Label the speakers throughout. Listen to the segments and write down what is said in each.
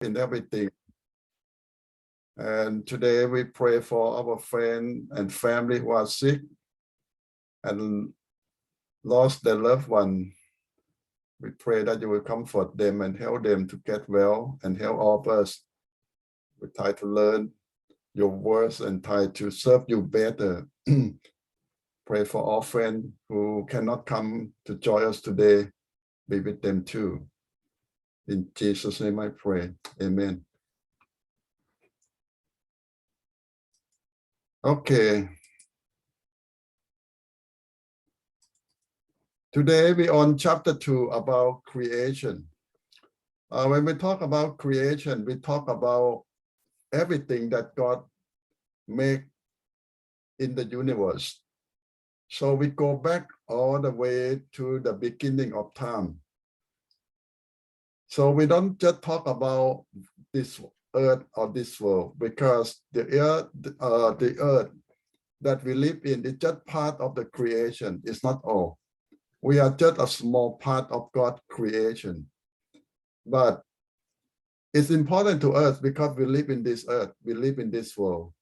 Speaker 1: in everything. And today we pray for our friends and family who are sick and lost their loved one. We pray that you will comfort them and help them to get well and help all of us. We try to learn your words and try to serve you better. Pray for all friends who cannot come to join us today. Be with them too. In Jesus' name I pray. Amen. Okay. Today we're on chapter 2 about creation. When we talk about creation, we talk about everything that God made in the universe. So we go back all the way to the beginning of time. So we don't just talk about this earth or this world, because the earth that we live in is just part of the creation. It's not all. We are just a small part of God's creation. But it's important to us because we live in this earth, we live in this world.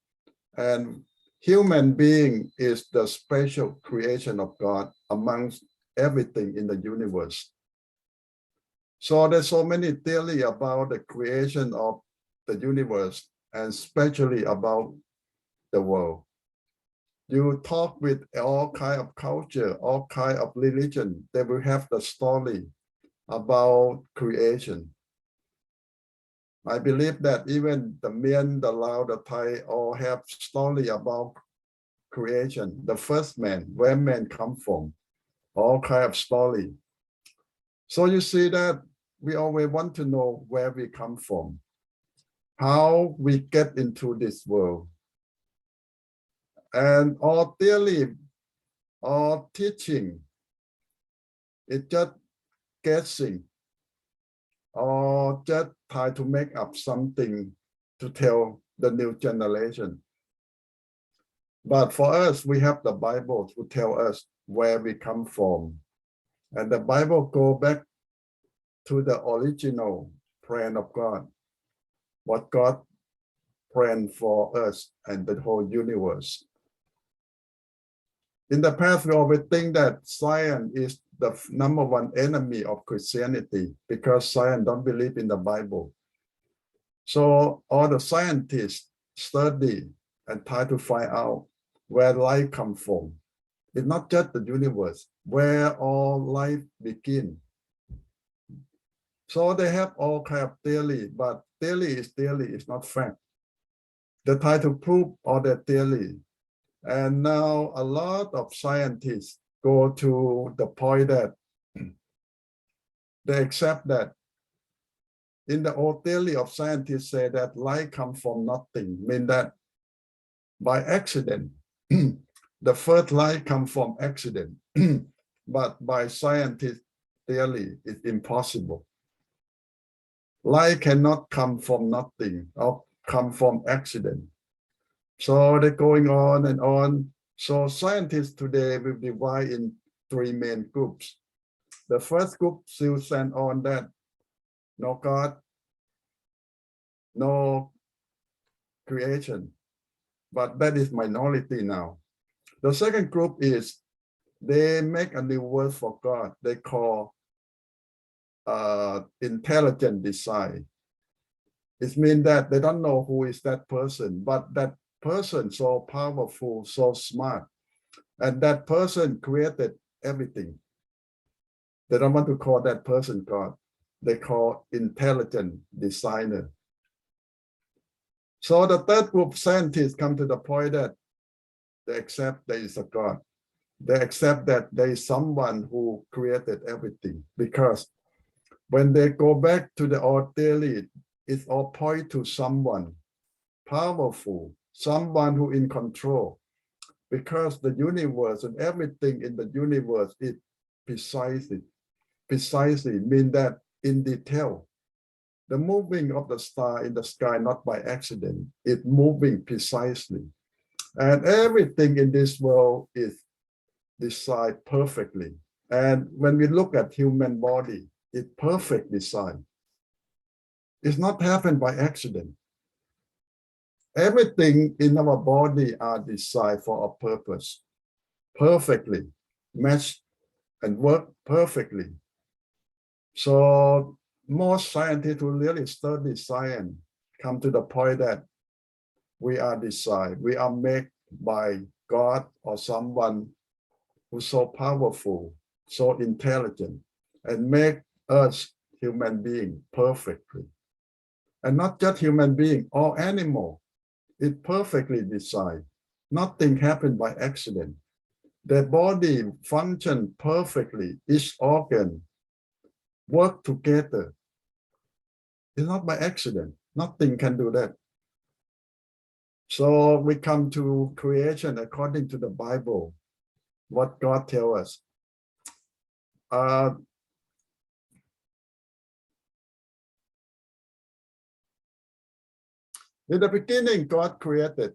Speaker 1: And human being is the special creation of God amongst everything in the universe. So there's so many theories about the creation of the universe, and especially about the world. You talk with all kind of culture, all kind of religion, they will have the story about creation. I believe that even the Mien, the Lao, the Thai all have story about creation. The first man, where man come from, all kind of story. So you see that we always want to know where we come from, how we get into this world. And all theory, all teaching, it's just guessing, or just try to make up something to tell the new generation. But for us, we have the Bible to tell us where we come from. And the Bible go back to the original plan of God, what God planned for us and the whole universe. In the past, we always think that science is the #1 enemy of Christianity because science don't believe in the Bible. So all the scientists study and try to find out where life comes from. It's not just the universe, where all life begins. So they have all kind of theory, but theory, it's not fact. They try to prove all their theory. And now a lot of scientists go to the point that they accept that in the old theory of scientists say that life comes from nothing, mean that by accident, the first life comes from accident, but by scientist theory, it's impossible. Life cannot come from nothing or come from accident. So they're going on and on. So scientists today will divide in 3 main groups. The first group still stand on that no God, no creation, but that is minority now. The second group is they make a new word for God. They call intelligent design. It means that they don't know who is that person, but that person so powerful, so smart, and that person created everything. They don't want to call that person God. They call intelligent designer. So the third group, scientists, come to the point that they accept there is a God. They accept that there is someone who created everything, because when they go back to the old theory, it all point to someone powerful, someone who in control, because the universe and everything in the universe is precisely mean that in detail. The moving of the star in the sky, not by accident, it's moving precisely. And everything in this world is designed perfectly. And when we look at human body, it's perfect design. It's not happened by accident. Everything in our body are designed for a purpose, perfectly matched and work perfectly. So most scientists who really study science come to the point that we are designed, we are made by God or someone who's so powerful, so intelligent, and make us human being perfectly. And not just human being, all animal, it perfectly designed. Nothing happened by accident. Their body function perfectly, each organ work together. It's not by accident. Nothing can do that. So we come to creation according to the Bible, what God tells us. In the beginning, God created,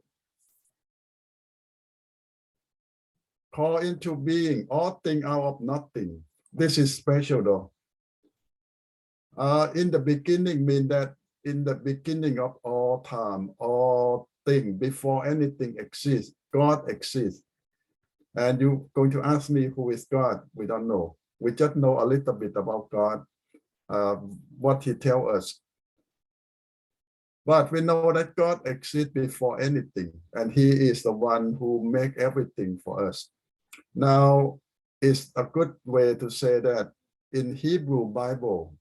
Speaker 1: call into being all things out of nothing. This is special though. In the beginning means that in the beginning of all time, all things, before anything exists, God exists. And you're going to ask me who is God? We don't know. We just know a little bit about God, what he tells us. But we know that God exists before anything, and he is the one who makes everything for us. Now, it's a good way to say that in Hebrew Bible,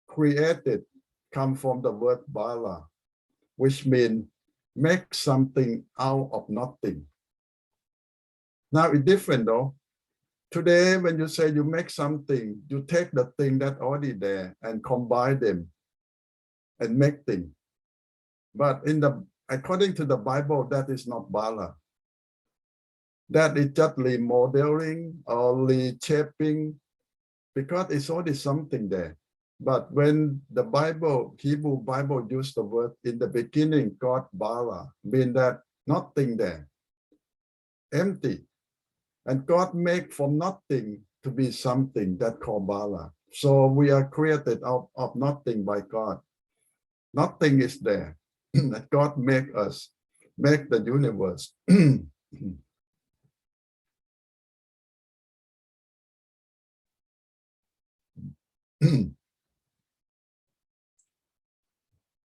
Speaker 1: created come from the word bara, which means make something out of nothing. Now it's different though. Today, when you say you make something, you take the thing that already there and combine them and make things. But according to the Bible, that is not bara. That is just remodeling or reshaping, because it's already something there. But when the Bible, Hebrew Bible used the word in the beginning, God bara, mean that nothing there, empty. And God make from nothing to be something that called bara. So we are created out of nothing by God. Nothing is there. That God make us, make the universe.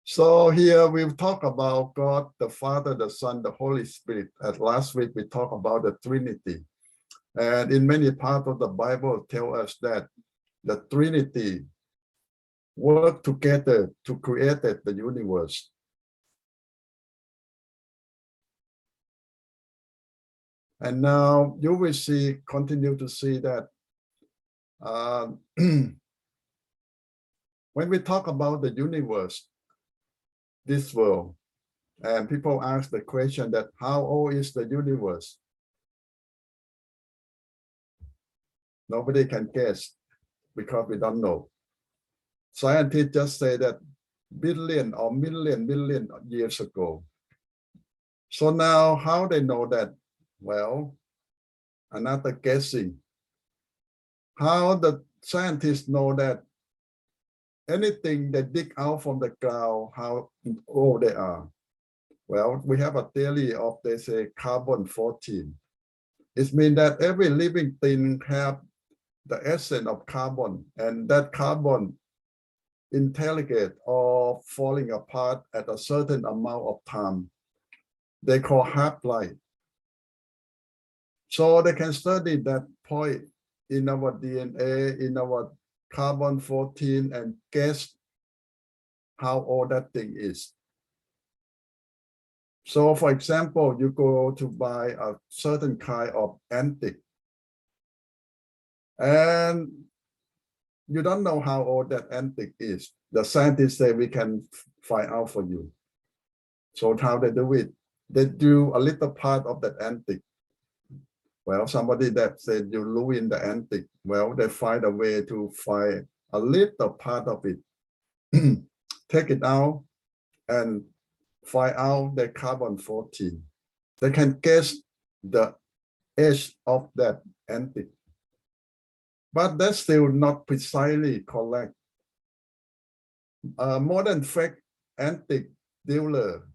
Speaker 1: So here we've talked about God, the Father, the Son, the Holy Spirit. And last week we talked about the Trinity. And in many parts of the Bible tell us that the Trinity work together to create the universe. And now you will see, continue to see that when we talk about the universe, this world, and people ask the question that how old is the universe? Nobody can guess because we don't know. Scientists just say that billion or million years ago. So now how they know that? Well, another guessing. How the scientists know that anything they dig out from the ground, how old they are? Well, we have a theory of, they say, carbon-14. It means that every living thing have the essence of carbon, and that carbon integrate or falling apart at a certain amount of time. They call half-life. So they can study that point in our DNA, in our carbon-14, and guess how old that thing is. So for example, you go to buy a certain kind of antique, and you don't know how old that antique is. The scientists say we can find out for you. So how they do it? They do a little part of that antique. Well, somebody that said you ruin the antique. Well, they find a way to find a little part of it, take it out, and find out the carbon-14. They can guess the age of that antique. But that's still not precisely correct. modern fake antique dealer,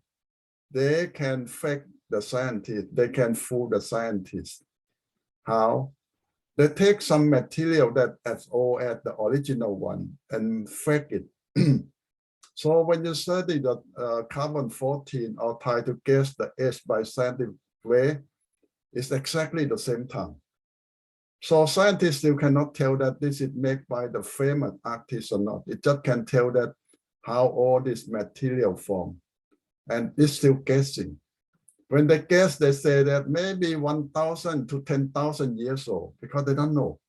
Speaker 1: they can fake the scientist, they can fool the scientist. How? They take some material that as old as the original one and fake it. So when you study the carbon-14 or try to guess the age by scientific way, it's exactly the same time. So scientists still cannot tell that this is made by the famous artist or not. It just can tell that how all this material form, and it's still guessing. When they guess, they say that maybe 1,000 to 10,000 years old because they don't know.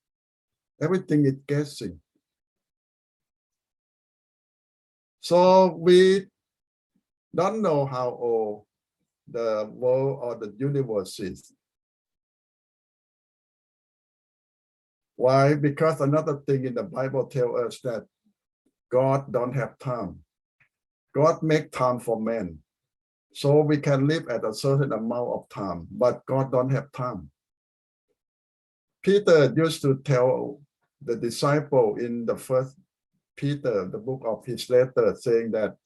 Speaker 1: Everything is guessing. So we don't know how old the world or the universe is. Why? Because another thing in the Bible tells us that God don't have time. God make time for men. So we can live at a certain amount of time, but God don't have time. Peter used to tell the disciple in the first Peter, the book of his letter, saying that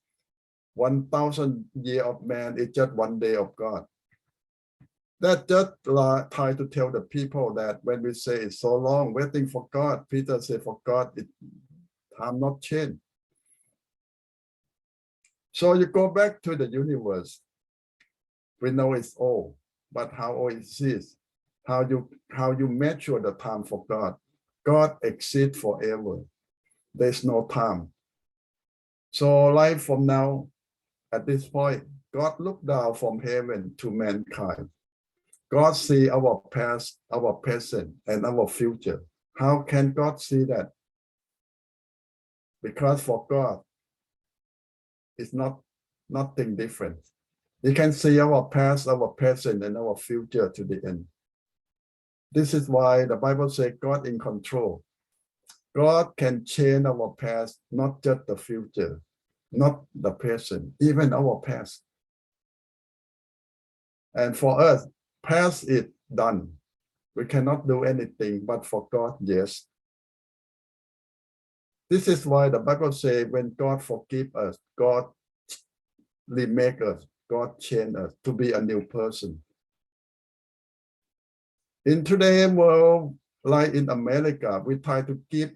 Speaker 1: 1,000 years of man is just one day of God. That just try to tell the people that when we say it's so long waiting for God, Peter said for God, time not change. So you go back to the universe. We know it's old, but how old it is, how you measure the time for God. God exists forever. There's no time. So life from now, at this point, God looked down from heaven to mankind. God see our past, our present, and our future. How can God see that? Because for God, it's nothing different. He can see our past, our present, and our future to the end. This is why the Bible says God in control. God can change our past, not just the future, not the present, even our past. And for us, past is done. We cannot do anything, but for God, yes. This is why the Bible says when God forgives us, God remake us, God change us to be a new person. In today's world, like in America, we try to keep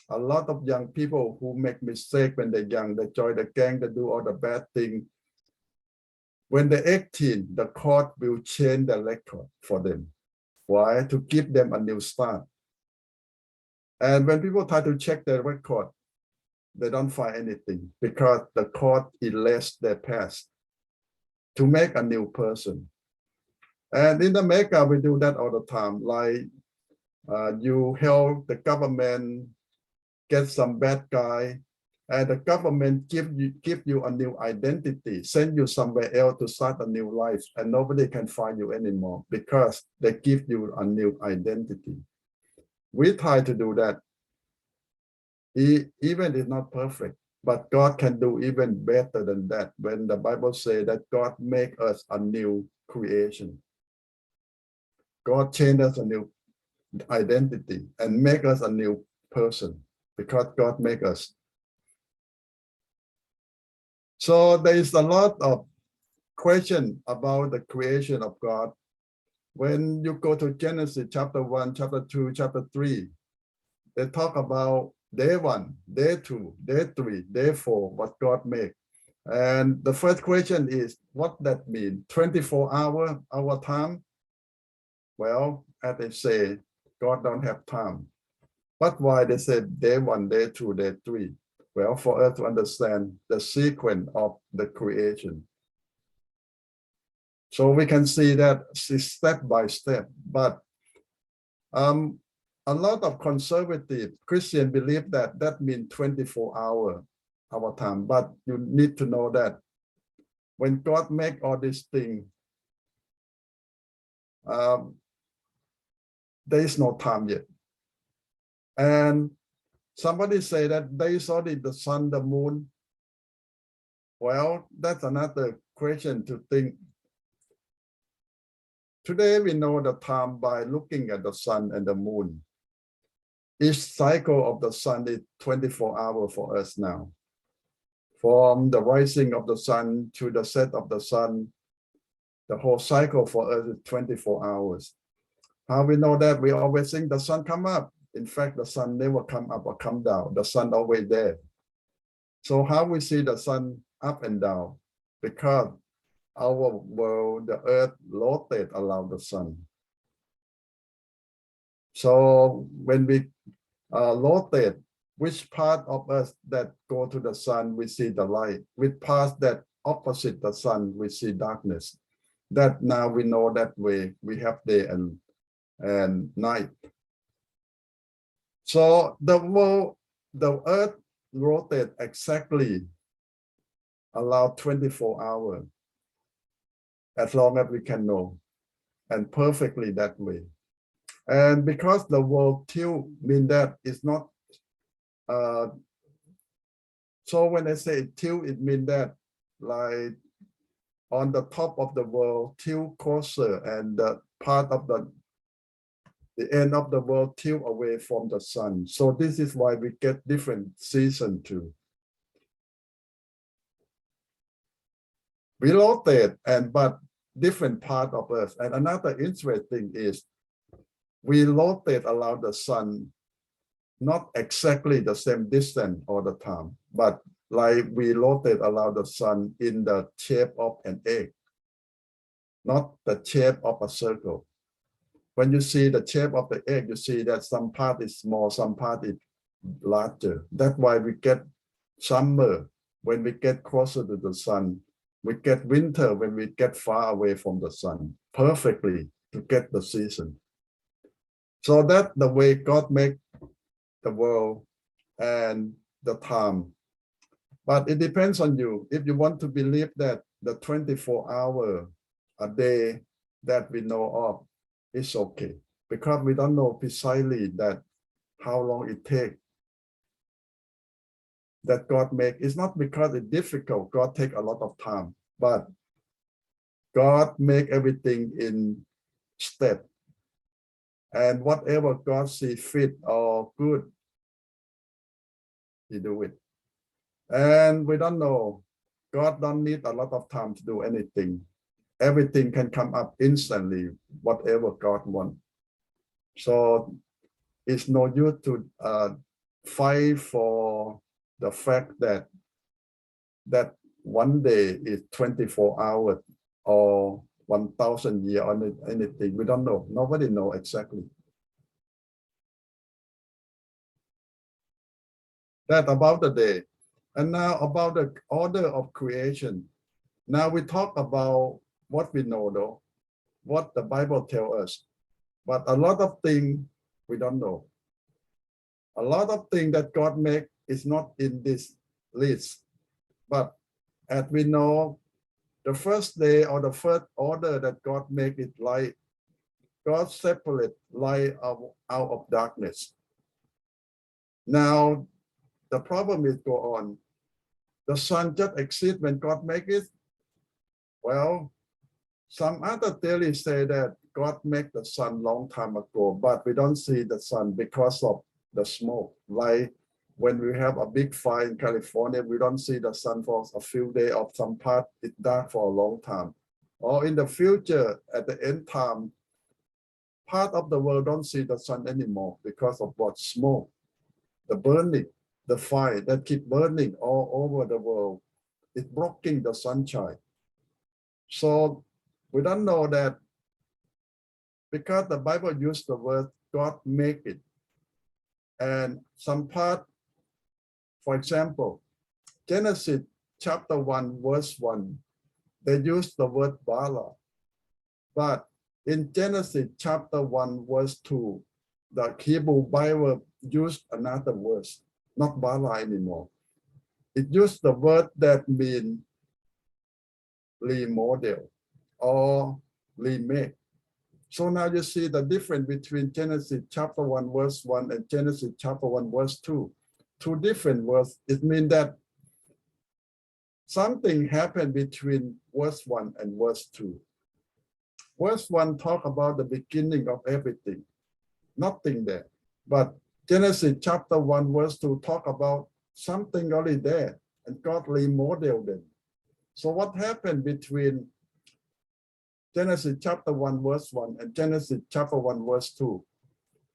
Speaker 1: a lot of young people who make mistakes when they're young, they join the gang, they do all the bad things. When they're 18, the court will change the record for them. Why? To give them a new start. And when people try to check their record, they don't find anything because the court erased their past to make a new person. And in America, we do that all the time. Like you help the government get some bad guy, and the government give you a new identity, send you somewhere else to start a new life, and nobody can find you anymore because they give you a new identity. We try to do that. Even it's not perfect, but God can do even better than that. When the Bible says that God make us a new creation, God change us a new identity and make us a new person because God make us. So there is a lot of question about the creation of God. When you go to Genesis chapter 1, chapter 2, chapter 3, they talk about day 1, day 2, day 3, day 4, what God made. And the first question is, what that mean? 24 hours, our time? Well, as they say, God don't have time. But why they say day 1, day 2, day 3? Well, for us to understand the sequence of the creation. So we can see that step by step, but a lot of conservative Christians believe that that means 24 hours our time, but you need to know that when God make all these things, there is no time yet. And somebody say that they saw the sun, the moon. Well, that's another question to think. Today we know the time by looking at the sun and the moon. Each cycle of the sun is 24 hours for us now. from the rising of the sun to the set of the sun. The whole cycle for Earth is 24 hours. How we know that? We always think the sun come up. In fact, the sun never come up or come down. The sun always there. So how we see the sun up and down? Because our world, the Earth, rotate around the sun. So when we rotate, which part of us that go to the sun, we see the light. Which parts that opposite the sun, we see darkness. That now we know that way. We have day and night. So the world, the Earth rotate exactly around 24 hours, as long as we can know, and perfectly that way. And because the world tilt mean that it's not, so when I say tilt, it means that like on the top of the world tilt closer, and the part of the end of the world tilt away from the sun. So this is why we get different season too. We rotate, but different part of Earth. And another interesting is we rotate around the sun, not exactly the same distance all the time, but like we rotate around the sun in the shape of an egg, not the shape of a circle. When you see the shape of the egg, you see that some part is small, some part is larger. That's why we get summer when we get closer to the sun. We get winter when we get far away from the sun, perfectly to get the season. So that's the way God made the world and the time. But it depends on you. If you want to believe that the 24 hour a day that we know of is okay, because we don't know precisely that how long it takes that God make. It's not because it's difficult. God take a lot of time, but God make everything in step. And whatever God see fit or good, He do it. And we don't know. God don't need a lot of time to do anything. Everything can come up instantly, whatever God wants. So it's no use to fight for the fact that one day is 24 hours or 1,000 years or anything. We don't know. Nobody knows exactly. That about the day. And now about the order of creation. Now we talk about what we know though, what the Bible tells us. But a lot of things we don't know. A lot of things that God made is not in this list. But as we know, the first day or the first order that God made it light. God separate light out of darkness. Now, the problem is go on. The sun just exists when God made it. Well, some other theories say that God made the sun long time ago, but we don't see the sun because of the smoke. Like when we have a big fire in California, we don't see the sun for a few days, or some part it's dark for a long time. Or in the future, at the end time, part of the world don't see the sun anymore because of what? Smoke, the burning, the fire that keep burning all over the world. It's blocking the sunshine. So we don't know that because the Bible used the word God make it. And some part, for example, Genesis chapter 1, verse 1, they use the word bara. But in Genesis chapter 1, verse 2, the Hebrew Bible used another word, not bara anymore. It used the word that means remodel or remake. So now you see the difference between Genesis chapter 1, verse 1 and Genesis chapter 1, verse 2. Two different words. It means that something happened between verse 1 and verse 2. Verse 1 talk about the beginning of everything. Nothing there. But Genesis chapter 1, verse 2 talk about something already there. and God remodeled them. So what happened between Genesis chapter 1 verse 1 and Genesis chapter 1 verse 2?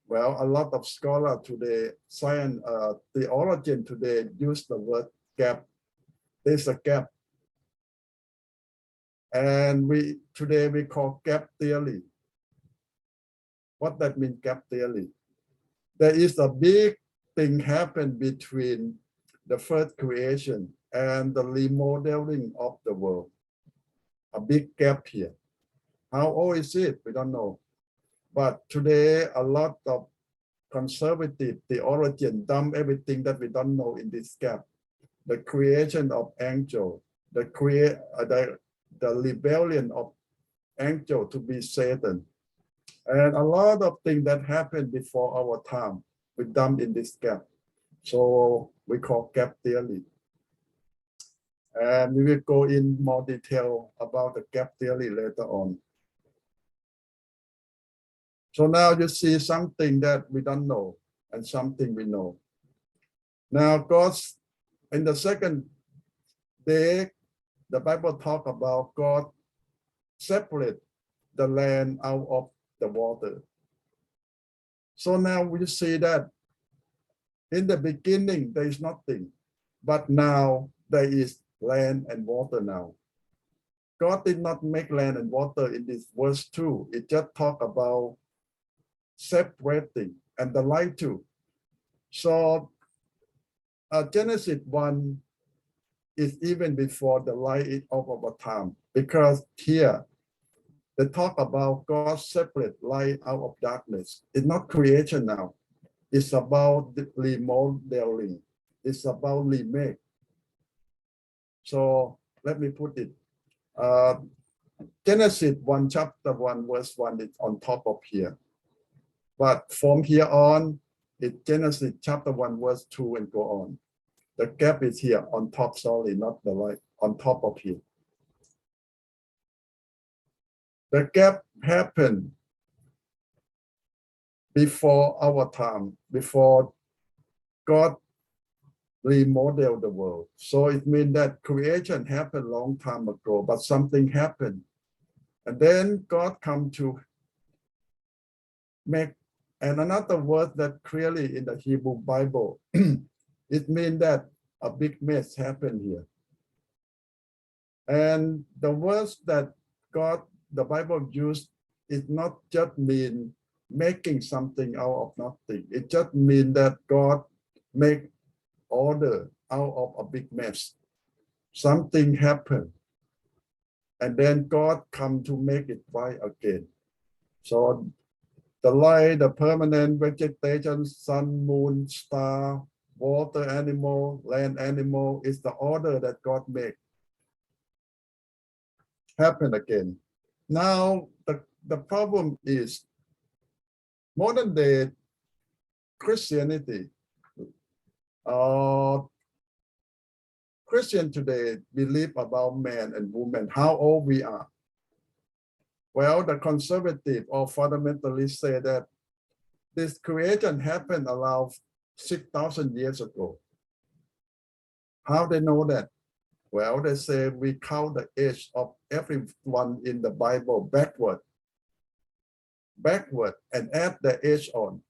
Speaker 1: Well, a lot of scholars today, science theologians today use the word gap. There's a gap. And today we call gap theory. What that means, gap theory? There is a big thing happen between the first creation and the remodeling of the world. A big gap here. How old is it? We don't know. But today, a lot of conservative theologians dump everything that we don't know in this gap. The creation of angel, the rebellion of angel to be Satan, and a lot of things that happened before our time, we dump in this gap. So we call gap theory. And we will go in more detail about the gap theory later on. So now you see something that we don't know and something we know. Now God's, in the second day, the Bible talk about God separate the land out of the water. So now we see that in the beginning, there is nothing, but now there is land and water now. God did not make land and water in this verse 2. It just talk about separating and the light too. So Genesis 1 is even before the light of our time, because here they talk about God separate light out of darkness. It's not creation now. It's about the remodeling. It's about remake. So let me put it. Genesis 1 chapter 1 verse 1 is on top of here. But from here on, it's Genesis chapter 1 verse 2 and go on. The gap is here on top, sorry, not the right, on top of here. The gap happened before our time, before God remodeled the world. So it means that creation happened a long time ago, but something happened. And then God come to make, and another word that clearly in the Hebrew Bible, it means that a big mess happened here. And the words that God, the Bible used, is not just mean making something out of nothing. It just means that God make order out of a big mess. Something happened. And then God come to make it right again. So the light, the permanent vegetation, sun, moon, star, water animal, land animal is the order that God made happen again. Now, the problem is modern day Christianity. Christian today believe about man and woman, how old we are. Well, the conservative or fundamentalists say that this creation happened around 6,000 years ago. How they know that? Well, they say we count the age of everyone in the Bible backward, and add the age on.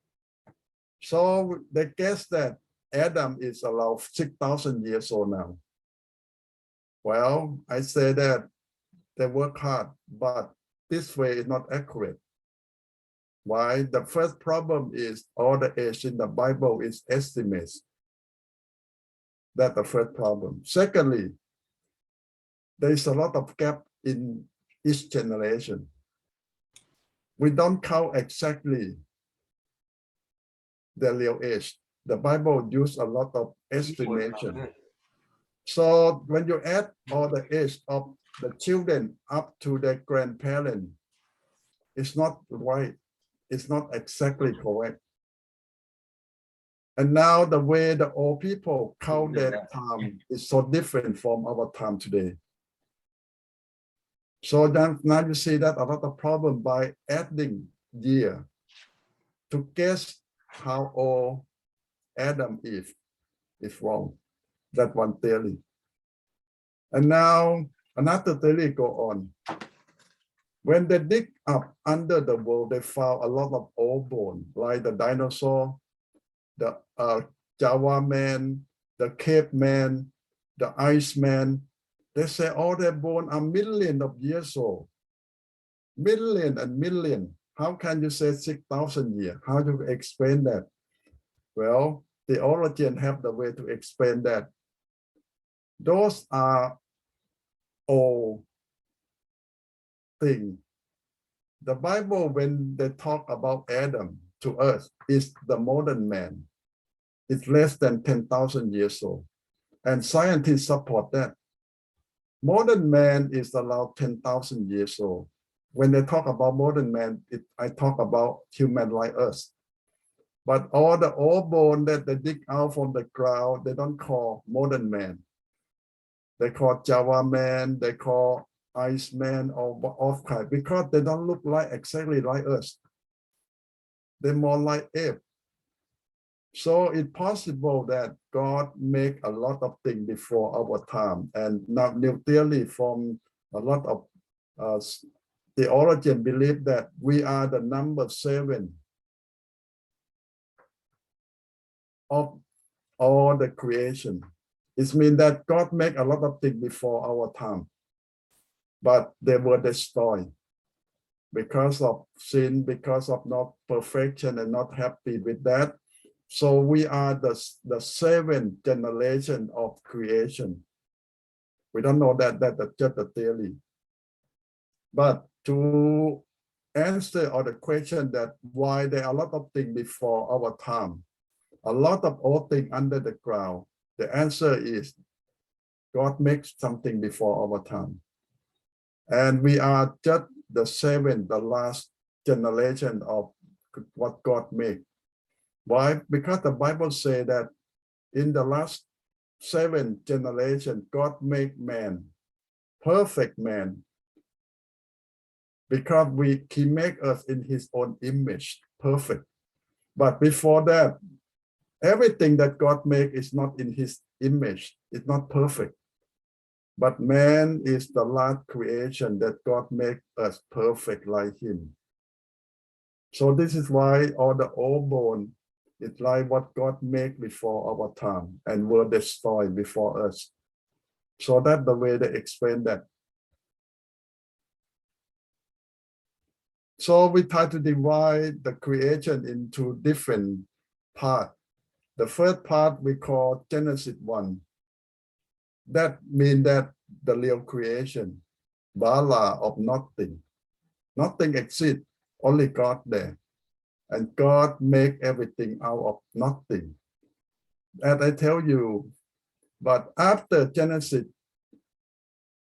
Speaker 1: So they guess that Adam is around 6,000 years old now. Well, I say that they work hard, but this way is not accurate. Why? The first problem is all the age in the Bible is estimates. That's the first problem. Secondly, there is a lot of gap in each generation. We don't count exactly the real age. The Bible uses a lot of estimation. So when you add all the age of the children up to their grandparents, it's not right. It's not exactly correct. And now the way the old people count their time is so different from our time today. So now you see that a lot of problem by adding year to guess how old Adam is wrong. That one theory. And now another theory go on. When they dig up under the world, they found a lot of old bone, like the dinosaur, the Java man, the caveman, the Iceman. They say all their bones are millions of years old. Million and million. How can you say 6,000 years? How do you explain that? Well, theologians have the way to explain that. Those are old things. The Bible, when they talk about Adam to us, is the modern man. It's less than 10,000 years old. And scientists support that. Modern man is about 10,000 years old. When they talk about modern man, I talk about human like us. But all the old bone that they dig out from the ground, they don't call modern man. They call Java man, they call Iceman or off kind, because they don't look like exactly like us. They're more like ape. So it's possible that God make a lot of things before our time, and now new theory from a lot of theologians believe that we are the number 7 of all the creation. It means that God make a lot of things before our time, but they were destroyed because of sin, because of not perfection and not happy with that. So we are the 7th generation of creation. We don't know that, that's just a theory. But to answer all the question that why there are a lot of things before our time, a lot of old things under the ground, the answer is God makes something before our time. And we are just the 7th, the last generation of what God made. Why? Because the Bible says that in the last 7 generations, God made man, perfect man, because he made us in his own image, perfect. But before that, everything that God made is not in his image, it's not perfect. But man is the last creation that God made us perfect like him. So this is why all the old bone, it's like what God made before our time and were destroyed before us. So that's the way they explain that. So we try to divide the creation into different parts. The first part we call Genesis 1. That means that the real creation, Bala of nothing. Nothing exists, only God there. And God make everything out of nothing. As I tell you, but after Genesis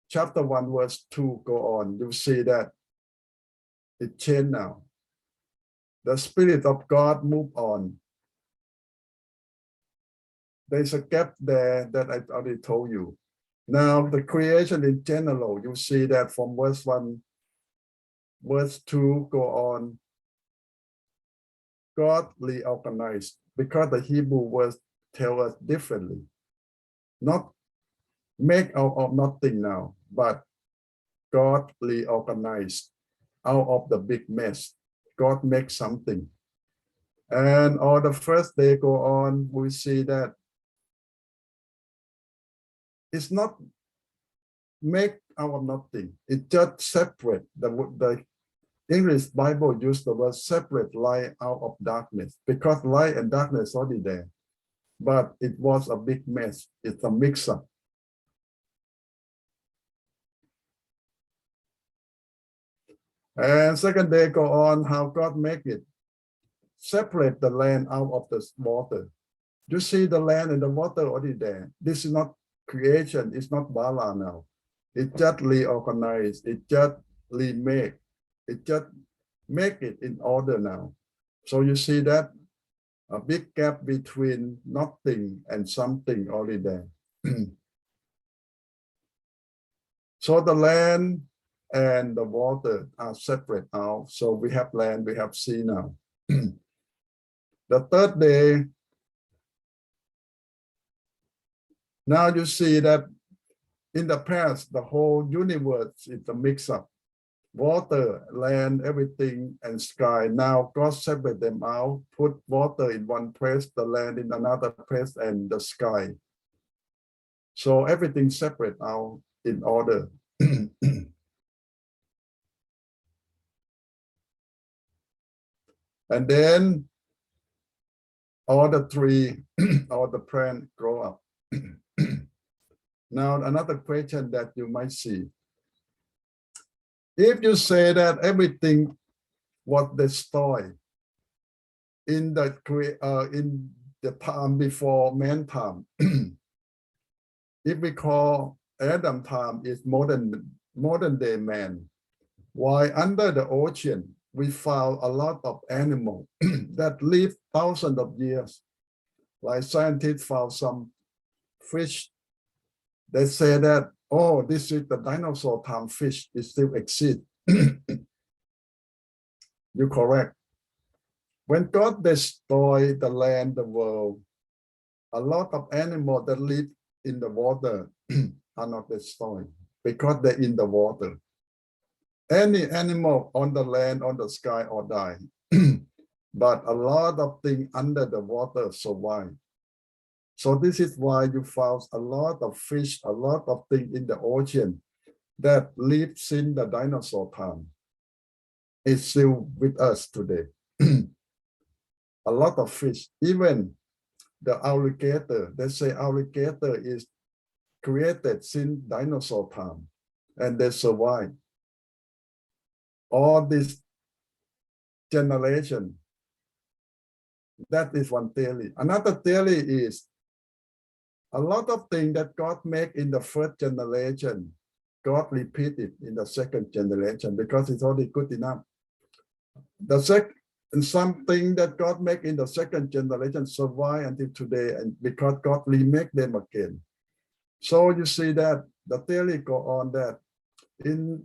Speaker 1: chapter 1 verse 2 go on, you see that it changed now. The Spirit of God moved on. There's a gap there that I already told you. Now the creation in general, you see that from verse 1, verse 2 go on, God reorganized, because the Hebrew words tell us differently. Not make out of nothing now, but God reorganized out of the big mess. God makes something. And on the first day go on, we see that it's not make out of nothing. It just separate. The English Bible use the word separate light out of darkness, because light and darkness already there. But it was a big mess. It's a mix-up. And second day go on, how God make it. Separate the land out of the water. You see the land and the water already there. This is not creation. It's not Bala now. It just reorganized. It just remake. It just make it in order now. So you see that a big gap between nothing and something already there. So the land and the water are separate now. So we have land, we have sea now. The third day, now you see that in the past, the whole universe is a mix-up. Water, land, everything, and sky. Now God separate them out, put water in one place, the land in another place, and the sky. So everything separate out in order. And then all the tree, all the plant grow up. Now, another question that you might see. If you say that everything was destroyed in the time before man time, if we call Adam time is modern day man, why under the ocean we found a lot of animals that live thousands of years? Like scientists found some fish. They say that, oh, this is the dinosaur time fish. It still exists. You're correct. When God destroyed the land, the world, a lot of animals that live in the water are not destroyed because they're in the water. Any animal on the land, on the sky, or die. But a lot of things under the water survive. So this is why you found a lot of fish, a lot of things in the ocean that lived since the dinosaur time. It's still with us today. A lot of fish, even the alligator, they say alligator is created since dinosaur time and they survive. All this generation, that is one theory. Another theory is a lot of things that God made in the first generation, God repeated in the second generation because it's already good enough. And something that God made in the second generation survive until today, and because God remake them again. So you see that the theory go on that in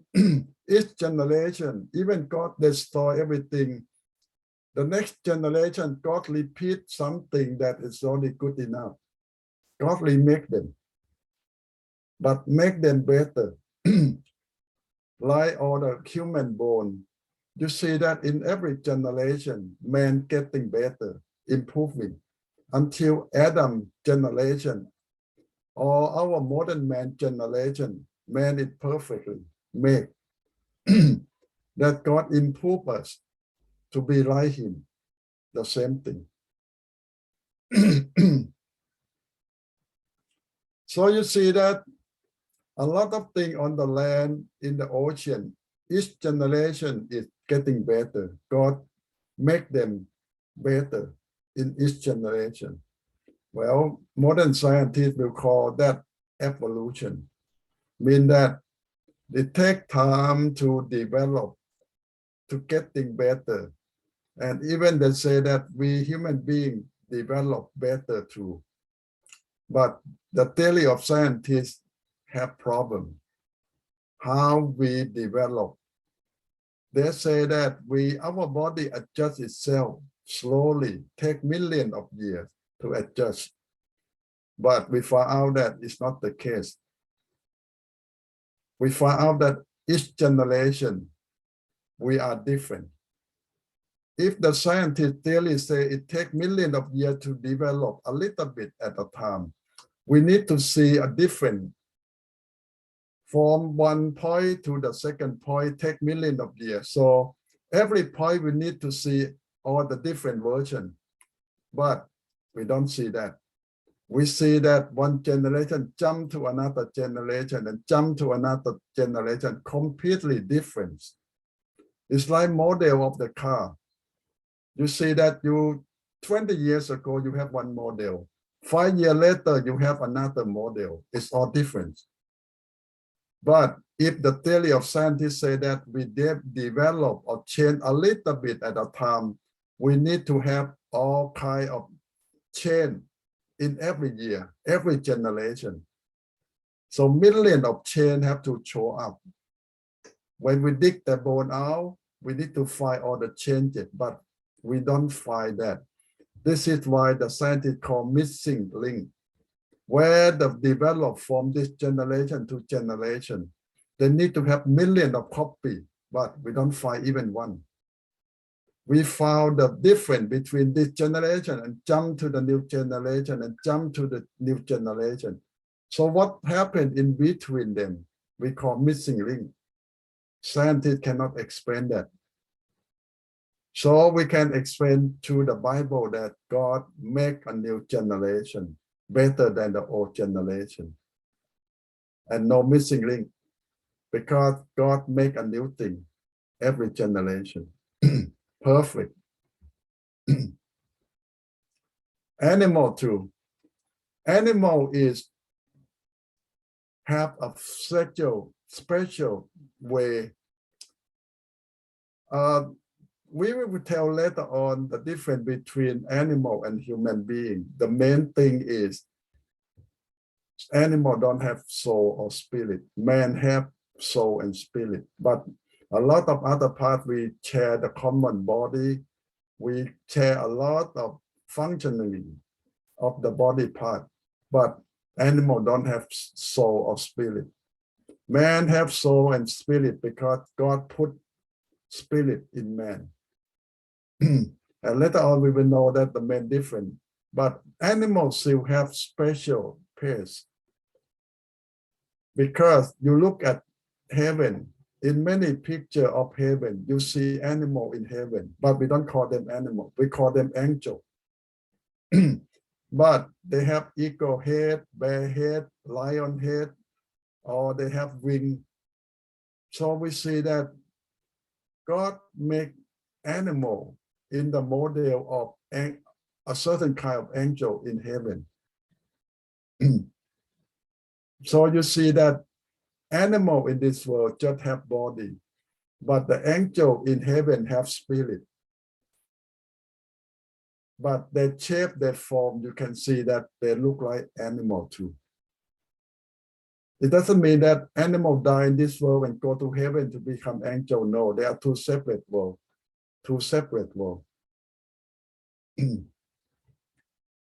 Speaker 1: each generation, even God destroy everything. The next generation, God repeat something that is only good enough. God remake them, but make them better. Like all the human bone, you see that in every generation, man getting better, improving, until Adam generation, or our modern man generation, man is perfectly made. That God improve us to be like him, the same thing. So you see that a lot of things on the land, in the ocean, each generation is getting better. God make them better in each generation. Well, modern scientists will call that evolution, mean that it takes time to develop, to getting better. And even they say that we human beings develop better too. But the theory of scientists have problem. How we develop. They say that our body adjusts itself slowly, take millions of years to adjust. But we find out that it's not the case. We find out that each generation, we are different. If the scientists clearly say it takes millions of years to develop a little bit at a time, we need to see a difference. From one point to the second point take millions of years. So every point we need to see all the different versions, but we don't see that. We see that one generation jump to another generation and jump to another generation, completely different. It's like model of the car. You see that 20 years ago, you have one model. 5 years later, you have another model. It's all different. But if the theory of scientists say that we develop or change a little bit at a time, we need to have all kind of change in every year, every generation. So millions of change have to show up. When we dig the bone out, we need to find all the changes, but we don't find that. This is why the scientists call missing link. where the develop from this generation to generation. They need to have millions of copies, but we don't find even one. We found the difference between this generation and jump to the new generation and jump to the new generation. So what happened in between them? We call missing link. Scientists cannot explain that. So we can explain through the Bible that God make a new generation better than the old generation. And no missing link, because God make a new thing every generation. Perfect. Animal too. Animal is have a special way. We will tell later on the difference between animal and human being. The main thing is animal don't have soul or spirit. Man have soul and spirit. But a lot of other parts, we share the common body. We share a lot of functioning of the body part. But animal don't have soul or spirit. Man have soul and spirit because God put spirit in man. And later on, we will know that the man different. But animals still have special pairs. Because you look at heaven, in many pictures of heaven, you see animal in heaven, but we don't call them animal. We call them angel. But they have eagle head, bear head, lion head, or they have wing. So we see that God make animal in the model of a certain kind of angel in heaven. So you see that animal in this world just have body, but the angel in heaven have spirit. But their shape, their form, you can see that they look like animal too. It doesn't mean that animal die in this world and go to heaven to become angel. No, they are two separate worlds. Two separate worlds.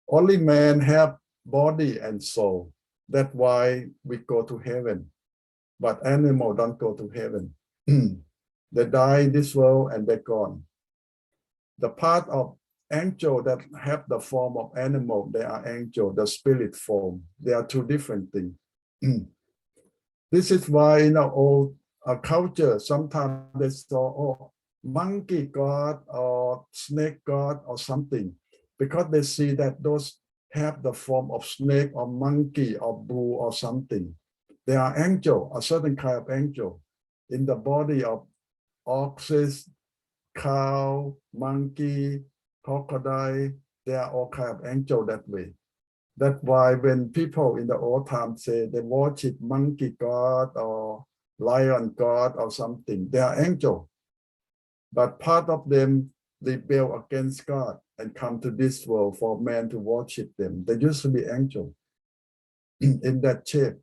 Speaker 1: Only man have body and soul. That's why we go to heaven. But animal don't go to heaven. They die in this world and they're gone. The part of angel that have the form of animal, they are angel, the spirit form. They are two different things. This is why in our old culture, sometimes they saw, oh, monkey god or snake god or something, because they see that those have the form of snake or monkey or bull or something. They are angel, a certain kind of angel in the body of oxes, cow, monkey, crocodile. They are all kind of angel that way. That's why when people in the old time say they worship monkey god or lion god or something, they are angel. But part of them rebel against God and come to this world for man to worship them. They used to be angel in that shape.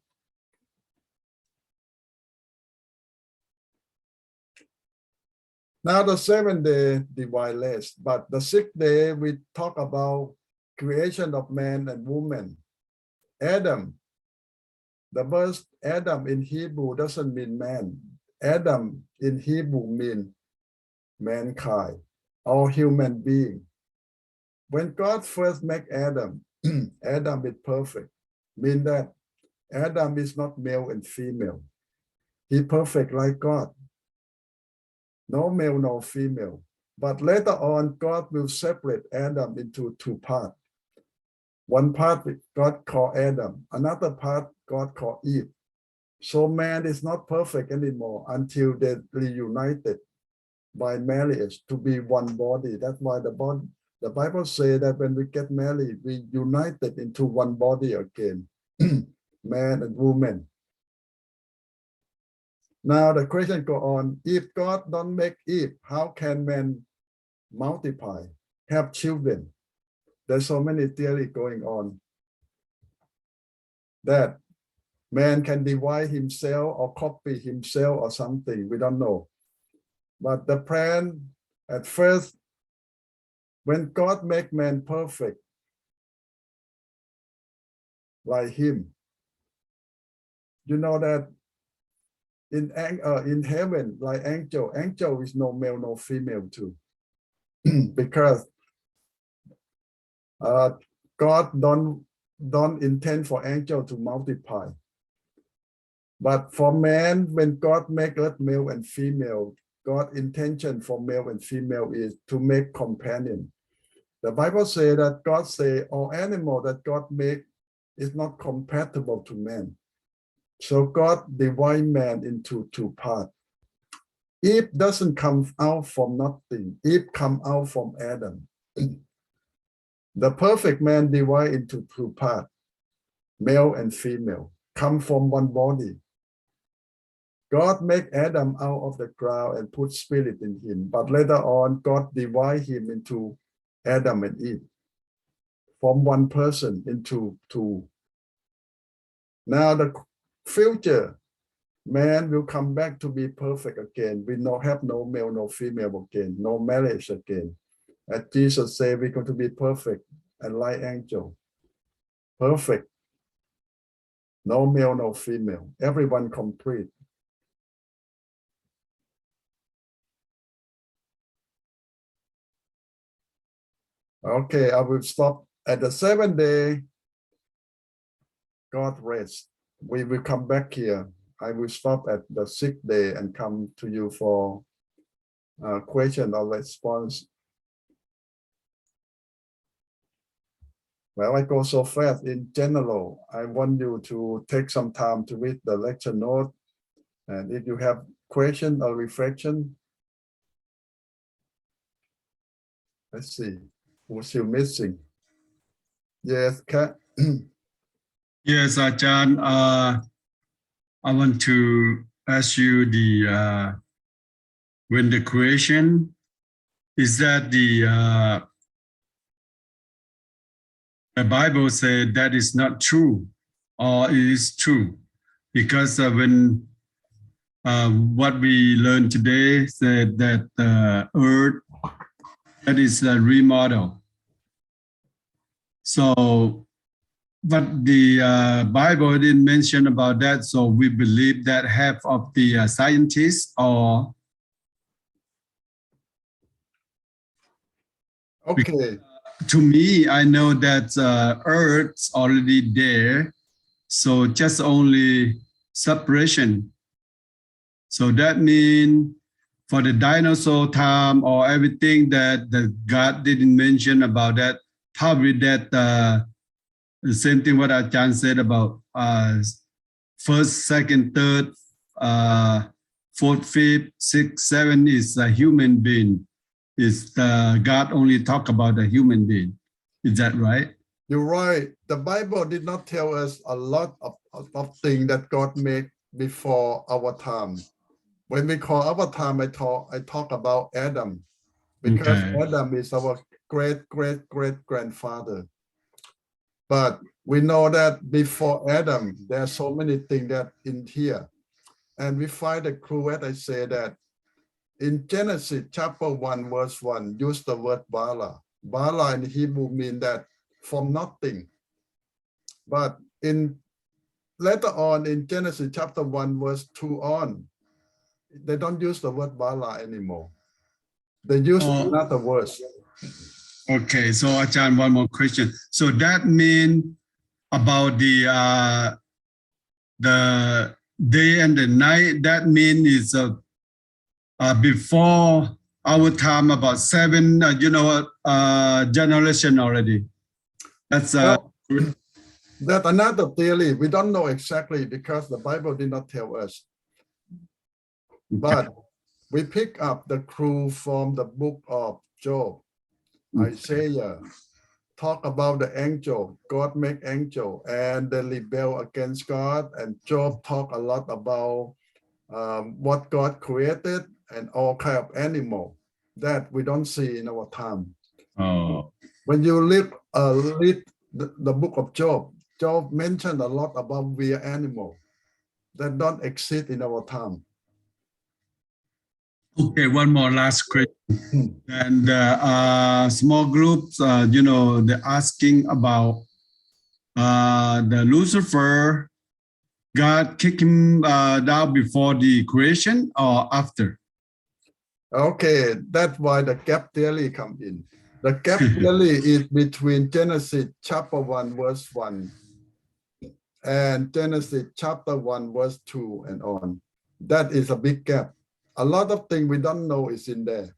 Speaker 1: Now the 7th day divine rest, but the 6th day we talk about creation of man and woman. Adam, the word Adam in Hebrew doesn't mean man. Adam in Hebrew means mankind or human being. When God first made Adam, Adam is perfect, mean that Adam is not male and female. He perfect like God. No male, no female. But later on, God will separate Adam into two parts. One part God called Adam, another part God called Eve. So man is not perfect anymore until they reunited by marriage to be one body. That's why the Bible says that when we get married, we united into one body again, man and woman. Now the question go on, if God don't make Eve, how can man multiply, have children? There's so many theories going on that man can divide himself or copy himself or something, we don't know. But the plan at first, when God make man perfect, like him. You know that in heaven, like angel is no male, no female too. Because God don't intend for angel to multiply. But for man, when God make earth male and female, God's intention for male and female is to make companion. The Bible says that God say all animal that God make is not compatible to man. So God divide man into two parts. Eve doesn't come out from nothing. Eve come out from Adam. The perfect man divide into two parts, male and female, come from one body. God make Adam out of the ground and put spirit in him, but later on, God divide him into Adam and Eve, from one person into two. Now the future, man will come back to be perfect again. We no have no male, no female again, no marriage again. As Jesus said, we're going to be perfect and like angel. Perfect. No male, no female. Everyone complete. Okay, I will stop at the 7th day. God rest. We will come back here. I will stop at the 6th day and come to you for question or response. Well, I go so fast. In general, I want you to take some time to read the lecture note. And if you have question or reflection, let's see. Who's still missing? Yes, Kat.
Speaker 2: Yes, Ajahn, I want to ask you when the creation, is that the Bible said that is not true, or it is true? Because when what we learned today said that Earth, that is a remodel. So, but the Bible didn't mention about that, so we believe that half of the scientists or
Speaker 1: Okay.
Speaker 2: to me, I know that Earth's already there, so just only separation. So that means for the dinosaur time or everything that God didn't mention about that, probably that the same thing what Ajahn said about first, second, third, fourth, fifth, sixth, seven is a human being. Is God only talk about the human being? Is that right?
Speaker 1: You're right. The Bible did not tell us a lot of things that God made before our time. When we call our time, I talk about Adam, because
Speaker 2: Okay.
Speaker 1: Adam is our great grandfather. But we know that before Adam, there are so many things that in here. And we find a clue, as I say, that in Genesis chapter 1, verse 1, use the word Bala. Bala in Hebrew means that from nothing. But in later on in Genesis chapter 1, verse 2 on, they don't use the word Bala anymore. They use another word.
Speaker 2: Okay, so Ajahn, one more question. So that means about the day and the night, that means is before our time, about 7 generation already. That's
Speaker 1: That's another theory. We don't know exactly because the Bible did not tell us. But we pick up the clue from the book of Job. Isaiah talk about the angel. God make angel and they rebel against God. And Job talk a lot about what God created and all kind of animal that we don't see in our time. When you read the book of Job, Job mentioned a lot about weird animal that don't exist in our time.
Speaker 2: Okay, one more last question. And small groups, they're asking about the Lucifer, God kicked him down before the creation or after?
Speaker 1: Okay, that's why the gap theory come in. The gap theory is between Genesis chapter 1 verse 1 and Genesis chapter 1 verse 2 and on. That is a big gap. A lot of things we don't know is in there.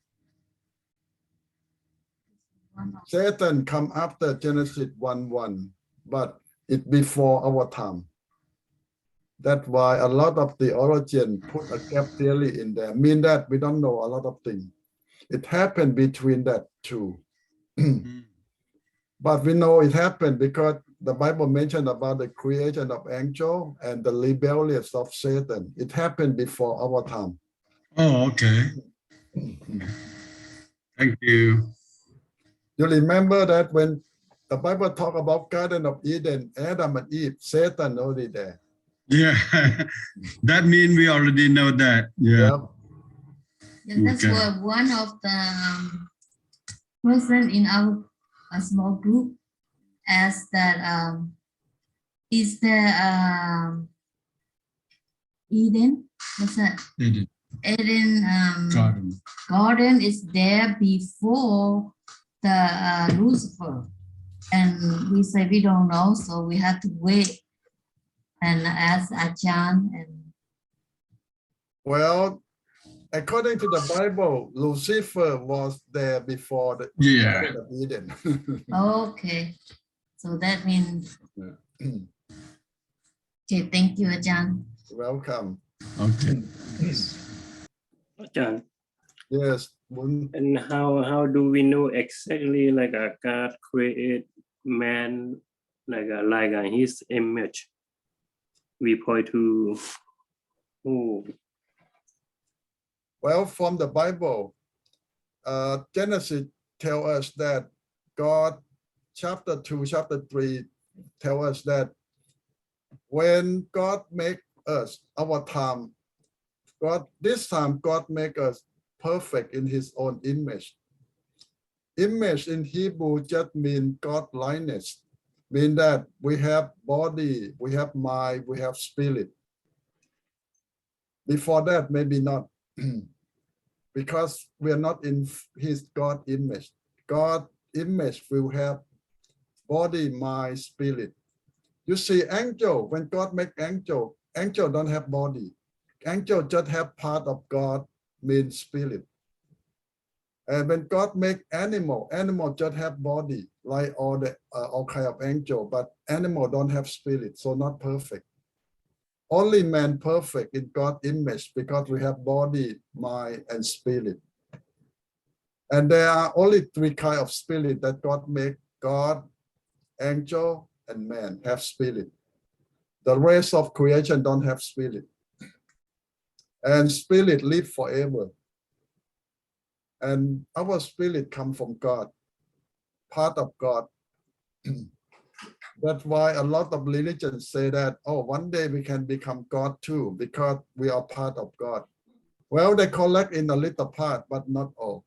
Speaker 1: Satan come after Genesis 1:1, but it before our time. That's why a lot of theologians put a gap theory in there. Mean that we don't know a lot of things. It happened between that two. But we know it happened because the Bible mentioned about the creation of angel and the rebellion of Satan. It happened before our time.
Speaker 2: Oh, okay. Thank you.
Speaker 1: You remember that when the Bible talk about Garden of Eden, Adam and Eve, Satan already there.
Speaker 2: Yeah, that means we already know that. Yeah.
Speaker 1: Yep.
Speaker 3: And that's
Speaker 2: Okay.
Speaker 3: what one of the person in our small group asked that is there Eden? What's that?
Speaker 2: Eden
Speaker 3: Eden
Speaker 2: garden.
Speaker 3: garden is there before the Lucifer, and we say we don't know, so we have to wait and ask Achan. And
Speaker 1: Well, according to the Bible, Lucifer was there before the
Speaker 2: Yeah.
Speaker 1: Garden of Eden.
Speaker 3: okay, so that means okay. Thank you, Achan.
Speaker 1: Welcome.
Speaker 2: Okay.
Speaker 4: John,
Speaker 1: Yes. Mun.
Speaker 4: and how do we know exactly like a God created man like his image? We point to who?
Speaker 1: Well, from the Bible, Genesis tell us that God, chapter 2, chapter 3, tell us that when God make us, our time, this time God make us perfect in his own image. Image in Hebrew just mean God likeness, mean that we have body, we have mind, we have spirit. Before that, maybe not, because we are not in his God image. God image will have body, mind, spirit. You see, angel, when God make angel, angel don't have body. Angel just have part of God, means spirit. And when God make animal, animal just have body, like all kind of angel, but animal don't have spirit, so not perfect. Only man perfect in God's image because we have body, mind, and spirit. And there are only three kinds of spirit that God make: God, angel, and man have spirit. The rest of creation don't have spirit. And spirit live forever. And our spirit come from God, part of God. That's why a lot of religions say that, oh, one day we can become God too, because we are part of God. Well, they collect in a little part, but not all.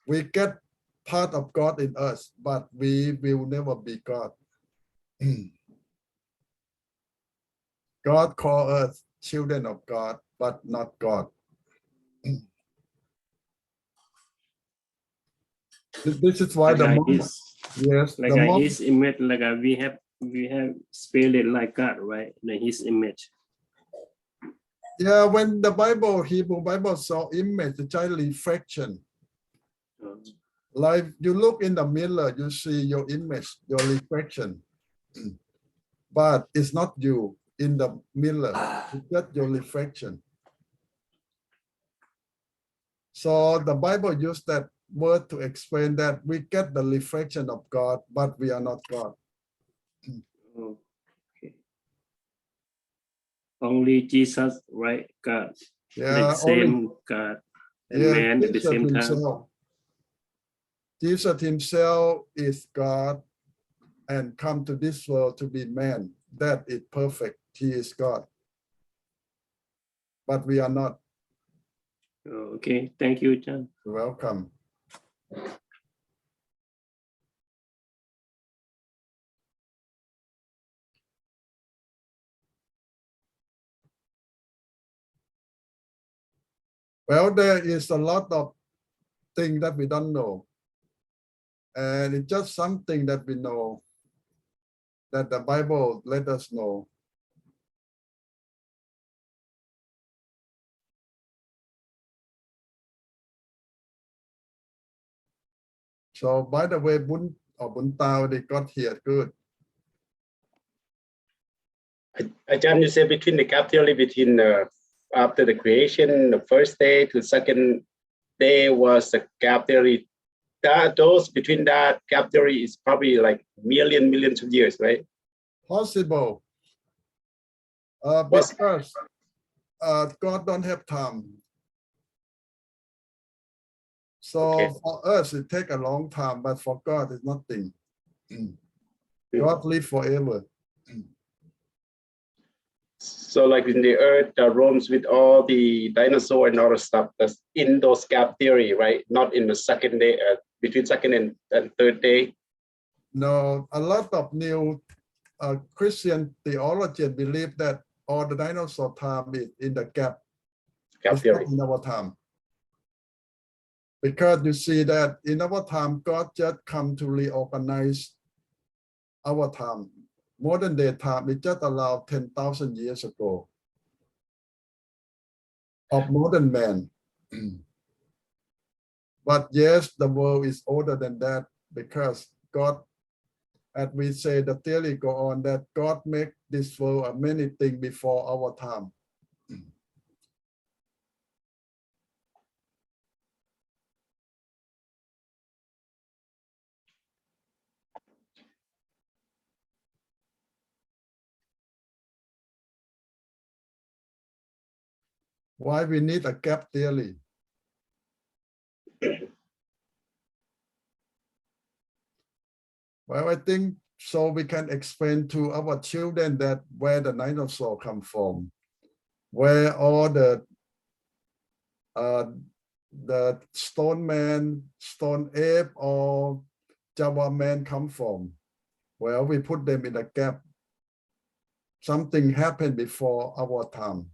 Speaker 1: We get part of God in us, but we will never be God. God call us children of God, but not God. This is why the moment, yes,
Speaker 4: like
Speaker 1: the moment,
Speaker 4: his image, like we have spirit like God, right? Like his image.
Speaker 1: yeah, when the Bible, Hebrew Bible saw image, the child reflection. Like you look in the mirror, you see your image, your reflection. But it's not you in the mirror, it's just your reflection. So the Bible used that word to explain that we get the reflection of God, but we are not God.
Speaker 4: Oh, okay. Only Jesus, right? God,
Speaker 1: Yeah,
Speaker 4: the same God and
Speaker 1: yeah,
Speaker 4: man at the
Speaker 1: Jesus
Speaker 4: same time.
Speaker 1: himself. Jesus himself is God and come to this world to be man. That is perfect. He is God. But we are not.
Speaker 4: Oh, okay, thank you, John.
Speaker 1: You're welcome. Well, there is a lot of things that we don't know. And it's just something that we know that the Bible let us know. So by the way, Bun or Buntao, they got here good.
Speaker 5: Ajahn, you say between the gap theory between after the creation, the first day to the second day was the gap theory. Those between that gap theory is probably like millions of years, right?
Speaker 1: Possible.
Speaker 5: What's-
Speaker 1: Because God don't have time. So
Speaker 5: Okay.
Speaker 1: for us, it take a long time, but for God, it's nothing. God live forever.
Speaker 5: So like in the earth roams with all the dinosaur and all the stuff that's in those gap theory, right? Not in the second day, between second and third day.
Speaker 1: No, a lot of new Christian theologians believe that all the dinosaur time is in the gap.
Speaker 5: Gap
Speaker 1: It's
Speaker 5: theory.
Speaker 1: not in our time. Because you see that in our time, God just come to reorganize our time. Modern day time, it just allowed 10,000 years ago of modern man. But yes, the world is older than that because God, as we say, the theory go on that God make this world many things before our time. Why we need a gap theory? Well, I think so we can explain to our children that where the dinosaur come from, where all the stone man, stone ape, or Java man come from. Well, we put them in a gap. Something happened before our time.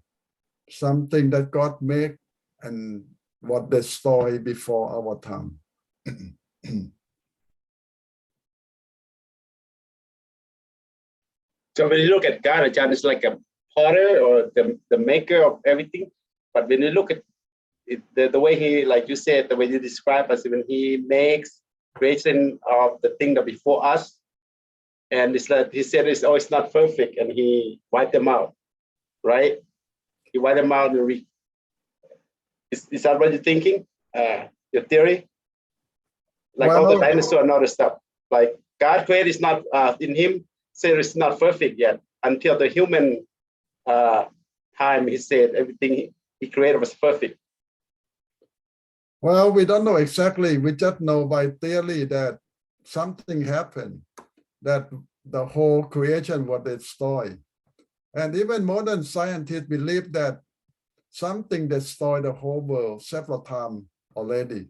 Speaker 1: Something that God made and what destroyed before our time.
Speaker 5: So when you look at God, Ajahn is like a potter or the maker of everything. But when you look at it, the way he, like you said, the way you describe us, when he makes creation of the thing that before us, and it's like he said, it's not perfect, and he wiped them out, right? He wiped them out. And is that what you're thinking? Your theory? Like all the
Speaker 1: Well,
Speaker 5: dinosaur and other stuff. Like God created is not in him, said it's not perfect yet until the human time. He said everything he created was perfect.
Speaker 1: well, we don't know exactly. We just know by theory that something happened, that the whole creation was destroyed. And even modern scientists believe that something destroyed the whole world several times already.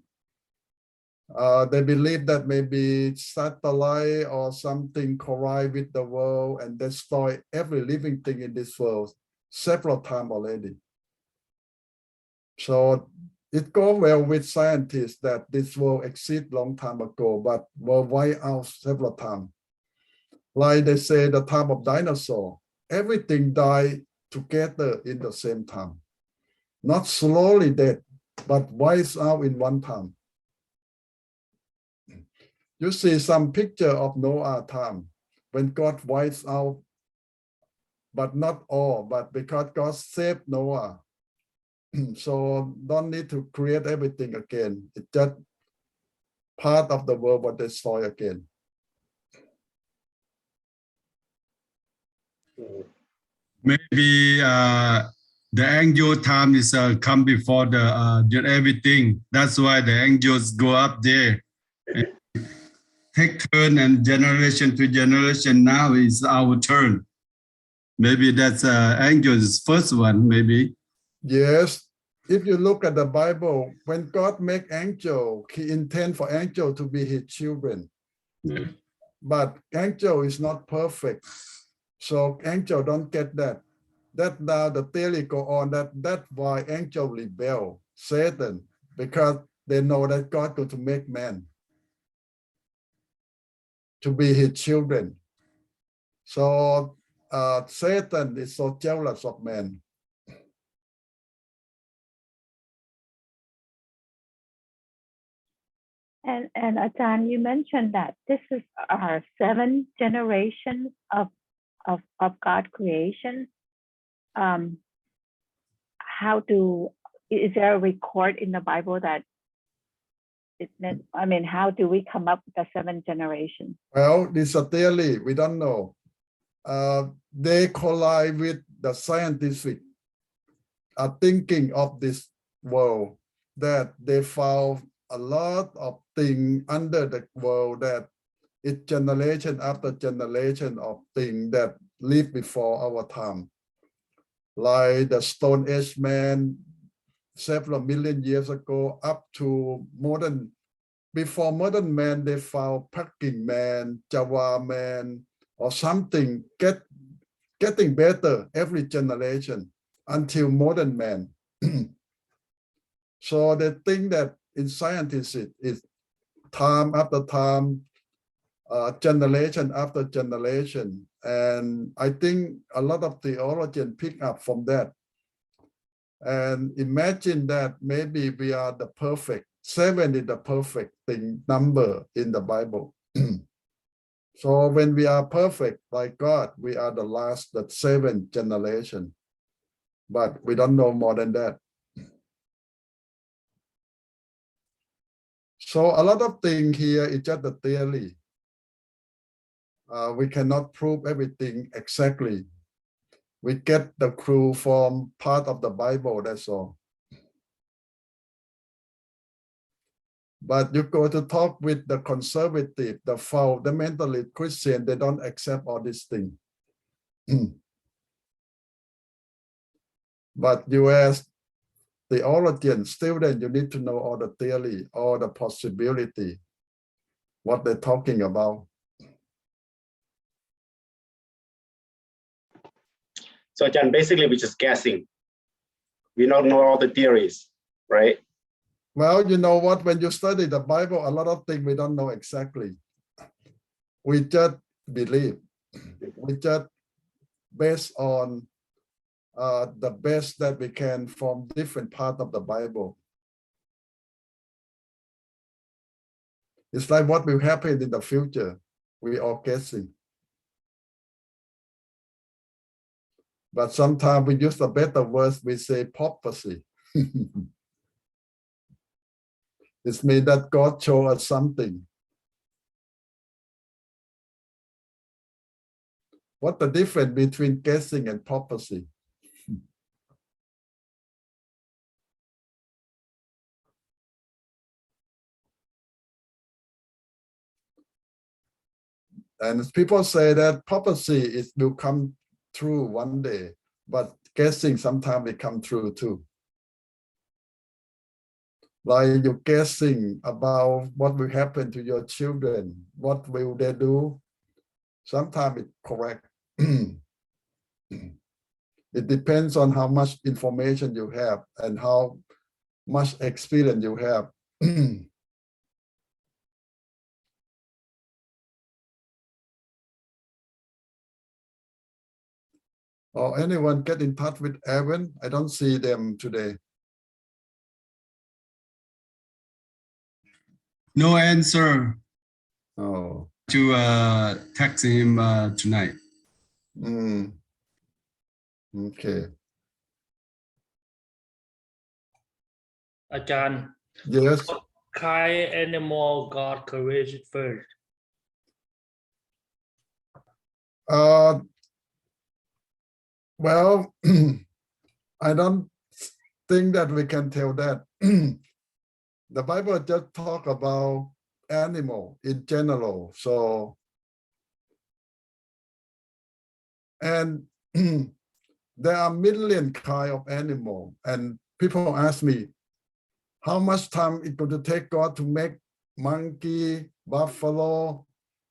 Speaker 1: They believe that maybe satellite or something collide with the world and destroy every living thing in this world several times already. So it goes well with scientists that this world existed long time ago, but were wiped out several times. Like they say, the time of dinosaur, everything died together in the same time. Not slowly dead, but wiped out in one time. You see some picture of Noah time when God wipes out, but not all, but because God saved Noah. So don't need to create everything again. It's just part of the world was destroyed again.
Speaker 2: Maybe the angel time is come before the everything. That's why the angels go up there and take turn, and generation to generation. Now is our turn. Maybe that's angel's first one. Maybe.
Speaker 1: Yes, if you look at the Bible, when God make angel, he intend for angel to be his children.
Speaker 2: Yeah.
Speaker 1: But angel is not perfect. So angel don't get that. That now the theory go on that's why angel rebel. Satan, because they know that God going to make man to be his children. So Satan is so jealous of man.
Speaker 6: And Ajahn, you mentioned that this is our 7th generation of God creation. Is there a record in the Bible that how do we come up with the 7th generation?
Speaker 1: Well, this is a theory, we don't know. They collide with the scientific thinking of this world, that they found a lot of things under the world that it's generation after generation of things that lived before our time. Like the Stone Age man several million years ago up to before modern man, they found Peking man, Java man, or something getting better every generation until modern man. So they think that in scientists it's time after time, generation after generation. And I think a lot of theologians pick up from that. And imagine that maybe we are the perfect, 7 is the perfect number in the Bible. So when we are perfect like God, we are the 7th generation. But we don't know more than that. So a lot of things here is just the theory. We cannot prove everything exactly. We get the clue from part of the Bible, that's all. But you go to talk with the conservative, the fundamentalist Christian, they don't accept all these things. But you ask theologian, student, you need to know all the theory, all the possibility, what they're talking about.
Speaker 5: So John, basically we're just guessing. We don't know all the theories, right?
Speaker 1: Well, you know what, when you study the Bible, a lot of things we don't know exactly. We just believe. We just based on the best that we can from different parts of the Bible. It's like what will happen in the future. We are guessing. But sometimes we use a better word, we say prophecy. It means that God showed us something. What's the difference between guessing and prophecy? And people say that prophecy will come true one day, but guessing sometimes it come true too. Like you're guessing about what will happen to your children, what will they do? Sometimes it's correct. It depends on how much information you have and how much experience you have. Or anyone get in touch with Evan? I don't see them today.
Speaker 2: No answer.
Speaker 1: Oh.
Speaker 2: To text him tonight.
Speaker 1: Okay.
Speaker 7: อาจารย์
Speaker 1: Yes.
Speaker 7: What kind animal God created first?
Speaker 1: Well, I don't think that we can tell that. The Bible just talk about animal in general. So, and there are million kind of animal, and people ask me, how much time it going to take God to make monkey, buffalo,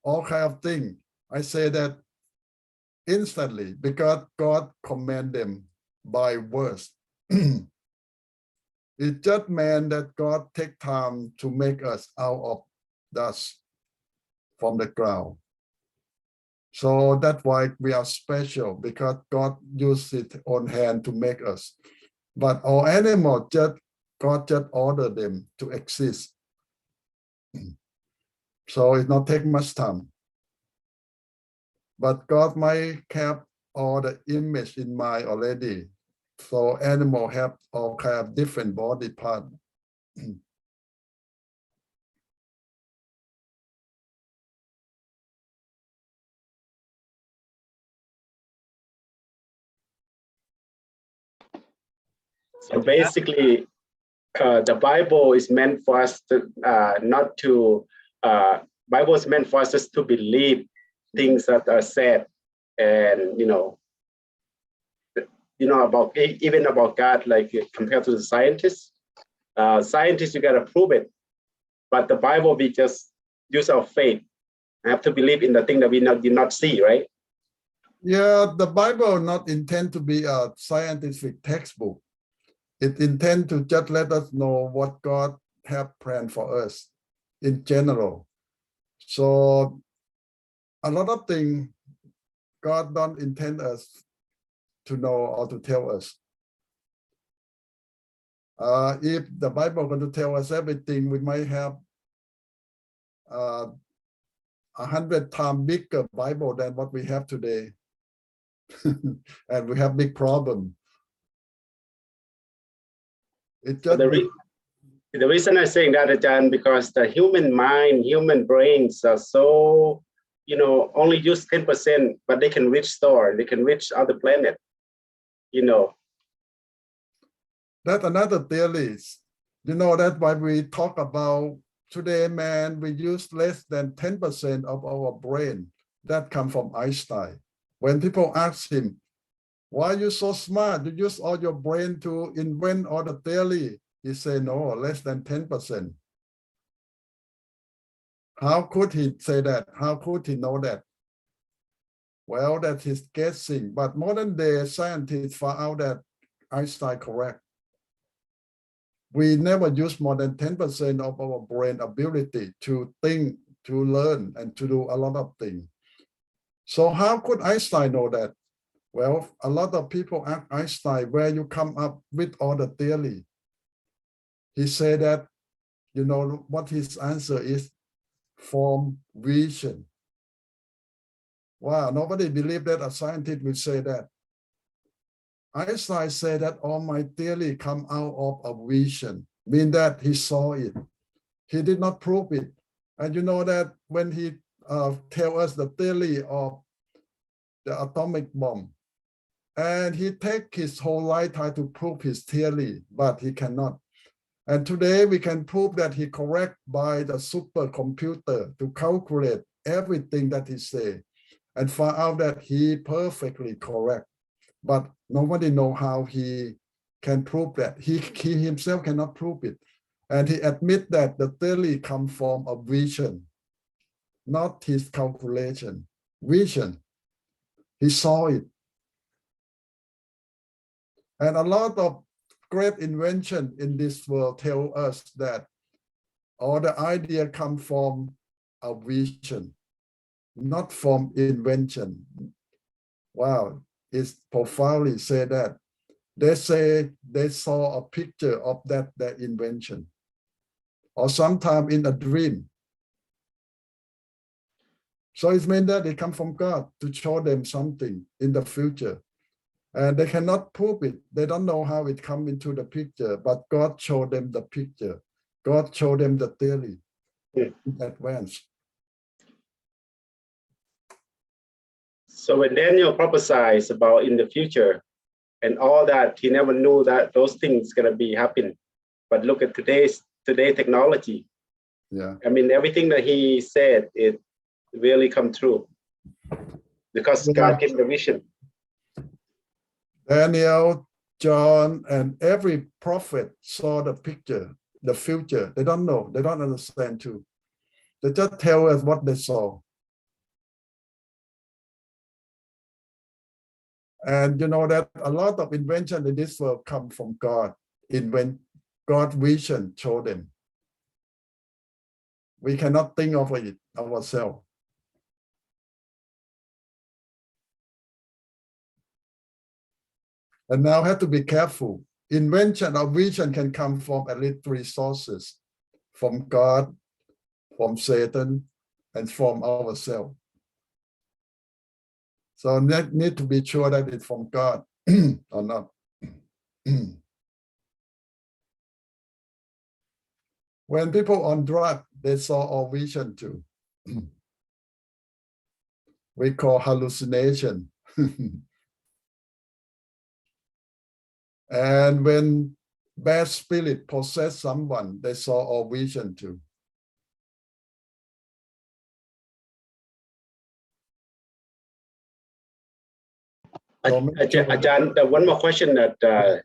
Speaker 1: all kind of things? I say that instantly, because God command them by words. It's just man that God take time to make us out of dust from the ground. So that's why we are special, because God used his own hand to make us. But all animals, God just ordered them to exist. So it not take much time. But God might have all the image in mind already. So animal have all kind of different body part.
Speaker 5: So basically, the Bible is meant for us to not to. Bible is meant for us just to believe things that are said, and about even about God, like compared to the scientists. Scientists, you gotta prove it, but the Bible, we just use our faith. I have to believe in the thing that we did not see, right?
Speaker 1: Yeah, the Bible not intend to be a scientific textbook. It intend to just let us know what God have planned for us in general. So a lot of things God don't intend us to know or to tell us. If the Bible going to tell us everything, we might have 100 times bigger Bible than what we have today. And we have big problem. It just
Speaker 5: The reason I'm saying that, Ajahn, because the human mind, human brains are so, only use 10%, but they can reach star, they can reach other planet,
Speaker 1: That's another theory. That's why we talk about today, man, we use less than 10% of our brain. That come from Einstein. When people ask him, why are you so smart? You use all your brain to invent all the theory. He say, no, less than 10%. How could he say that? How could he know that? Well, that is guessing, but modern day scientists found out that Einstein correct. We never use more than 10% of our brain ability to think, to learn, and to do a lot of things. So how could Einstein know that? Well, a lot of people ask Einstein, where you come up with all the theory. He said that, what his answer is, from vision. Wow, nobody believed that a scientist would say that. Einstein said that all my theory come out of a vision, mean that he saw it. He did not prove it. And you know that when he tell us the theory of the atomic bomb, and he take his whole lifetime to prove his theory, but he cannot. And today we can prove that he correct by the supercomputer to calculate everything that he say and find out that he perfectly correct. But nobody know how he can prove that. He himself cannot prove it. And he admit that the theory come from a vision, not his calculation. Vision. He saw it. And a lot of great invention in this world tell us that all the idea come from a vision, not from invention. Wow, it's profoundly say that. They say they saw a picture of that invention, or sometime in a dream. So it means that they come from God to show them something in the future. And they cannot prove it. They don't know how it come into the picture, but God showed them the picture. God showed them the theory in advance.
Speaker 5: So when Daniel prophesies about in the future and all that, he never knew that those things gonna be happen. But look at today technology.
Speaker 1: Yeah.
Speaker 5: I mean, everything that he said, it really come true because God gave the vision.
Speaker 1: Daniel, John, and every prophet saw the picture, the future. They don't know. They don't understand too. They just tell us what they saw. And you know that a lot of invention in this world come from God. God vision show them. We cannot think of it ourselves. And now have to be careful. Invention or vision can come from at least three sources: from God, from Satan, and from ourselves. So need to be sure that it's from God or not. When people on drug, they saw all vision too. We call hallucination. And when bad spirit possess someone, they saw all vision too.
Speaker 5: Ajahn, one more question that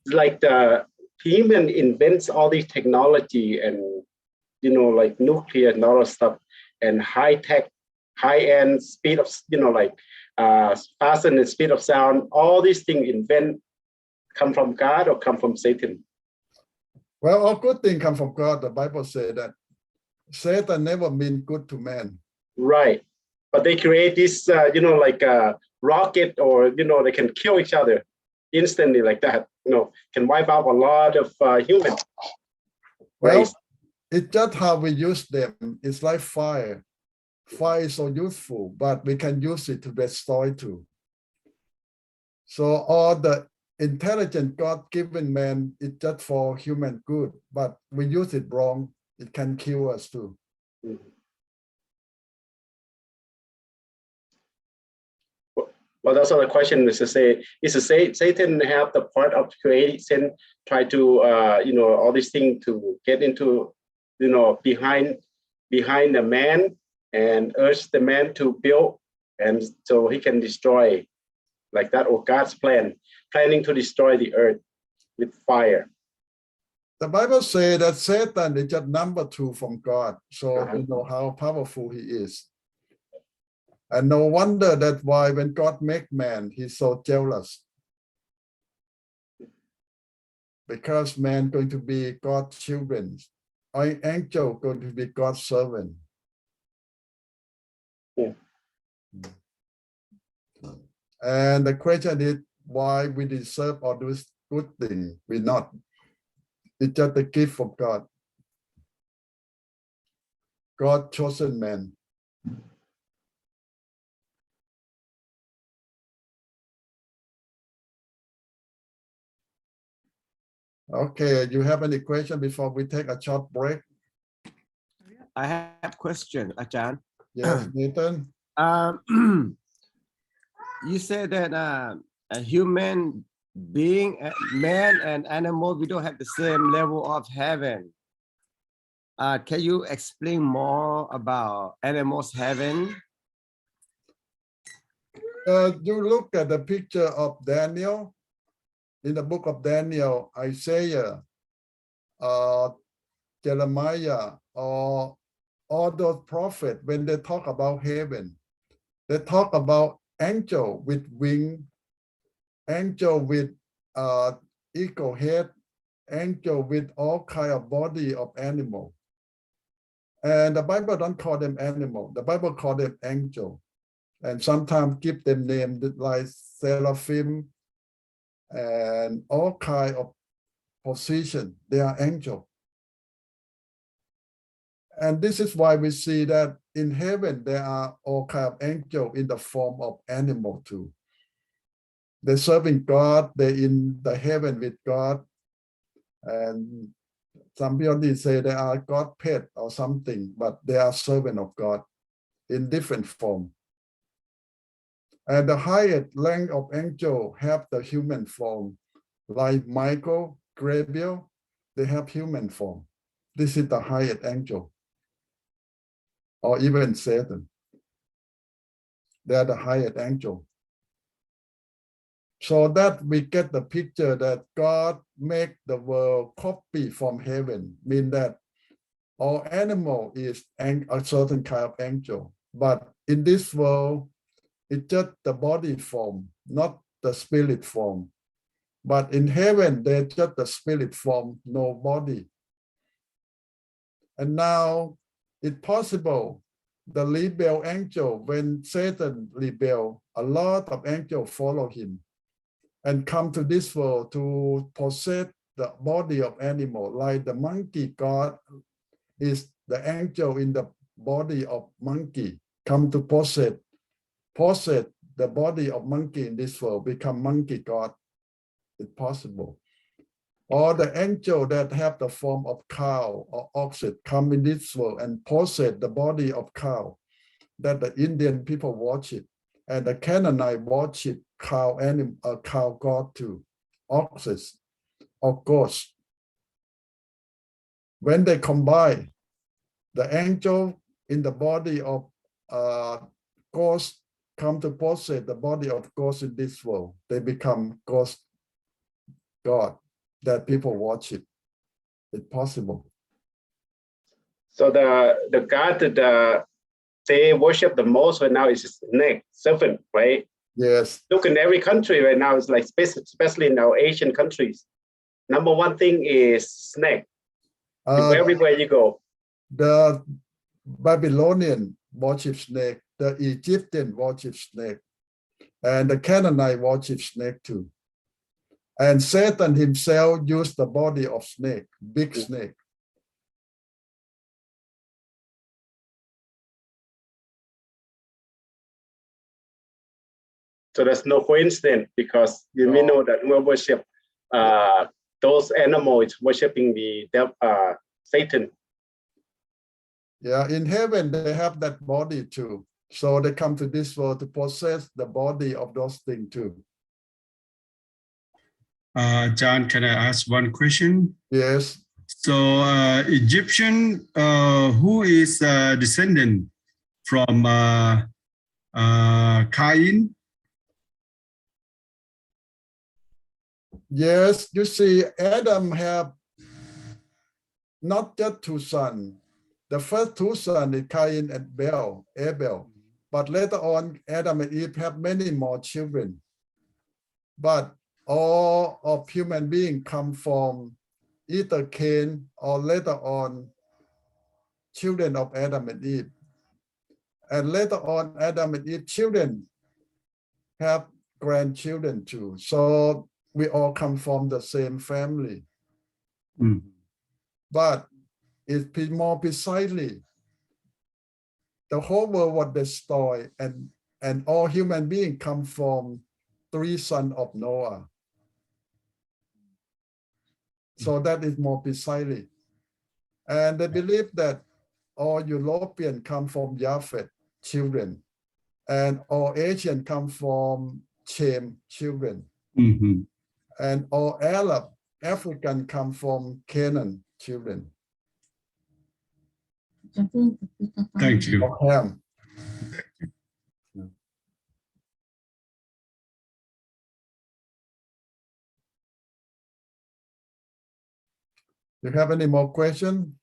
Speaker 5: like the human invents all these technology and like nuclear and all that stuff and high tech, high end speed of like faster than the speed of sound. All these things come from God or come from Satan?
Speaker 1: Well, all good things come from God. The Bible says that Satan never mean good to man.
Speaker 5: Right, but they create this, like a rocket, or they can kill each other instantly like that. Can wipe out a lot of humans.
Speaker 1: Well, it's just how we use them. It's like fire. Fire is so useful, but we can use it to destroy too. So all the intelligent God-given man is just for human good, but we use it wrong, it can kill us too.
Speaker 5: Well, that's the question is to say, Satan have the part of creation, try to, all these things to get into, behind the man and urge the man to build, and so he can destroy like that, or God's planning to destroy the earth with fire.
Speaker 1: The Bible says that Satan is just number two from God. So you know how powerful he is. And no wonder that why when God make man, he's so jealous. Because man going to be God's children, or angel going to be God's servant.
Speaker 5: Yeah.
Speaker 1: And the question is why we deserve all those good things. We not. It's just a gift from God. God chosen man. Okay, you have any question before we take a short break?
Speaker 8: I have question, Ajahn.
Speaker 1: Yes, Nathan.
Speaker 8: You said that a human being, man and animal, we don't have the same level of heaven. Can you explain more about animals' heaven?
Speaker 1: You look at the picture of Daniel. In the book of Daniel, Isaiah, Jeremiah, or all those prophets, when they talk about heaven, they talk about angel with wing, angel with eagle head, angel with all kind of body of animal. And the Bible don't call them animal. The Bible call them angel. And sometimes give them names like seraphim and all kind of position. They are angel. And this is why we see that in heaven, there are all kind of angel in the form of animal too. They're serving God, they're in the heaven with God. And some people say they are God pet or something, but they are servant of God in different form. And the highest rank of angel have the human form, like Michael, Gabriel, they have human form. This is the highest angel. Or even Satan. They are the highest angel. So that we get the picture that God make the world copy from heaven, mean that all animal is a certain kind of angel. But in this world, it's just the body form, not the spirit form. But in heaven, they're just the spirit form, no body. And now it's possible the rebel angel, when Satan rebel, a lot of angels follow him and come to this world to possess the body of animal, like the monkey god is the angel in the body of monkey, come to possess the body of monkey in this world, become monkey god. It's possible. Or the angel that have the form of cow or oxen come in this world and possess the body of cow that the Indian people worship, and the Canaanite worship cow animal, cow god too, oxen or ghosts. When they combine, the angel in the body of ghost come to possess the body of ghost in this world. They become ghost god that people worship. It's possible.
Speaker 5: So the god that they worship the most right now is snake, serpent, right?
Speaker 1: Yes.
Speaker 5: Look, in every country right now, it's like especially in our Asian countries. Number one thing is snake. Everywhere you go.
Speaker 1: The Babylonian worship snake, the Egyptian worship snake, and the Canaanite worship snake too. And Satan himself used the body of snake, big snake.
Speaker 5: So there's no coincidence, because you may know that we worship those animals worshiping the Satan.
Speaker 1: Yeah, in heaven they have that body too. So they come to this world to possess the body of those things too.
Speaker 2: John, can I ask one question?
Speaker 1: Yes.
Speaker 2: So Egyptian, who is descendant from Cain?
Speaker 1: Yes, you see, Adam have not just two sons. The first two sons is Cain and Abel. But later on, Adam and Eve have many more children. But all of human beings come from either Cain or later on children of Adam and Eve. And later on, Adam and Eve children have grandchildren too. So we all come from the same family.
Speaker 2: Mm.
Speaker 1: But it's more precisely, the whole world was destroyed, and all human beings come from three sons of Noah. So that is more precisely. And they believe that all Europeans come from Japheth children, and all Asian come from Shem children,
Speaker 2: Mm-hmm.
Speaker 1: and all African come from Canaan children.
Speaker 2: Thank you.
Speaker 1: Of Ham. Do you have any more questions?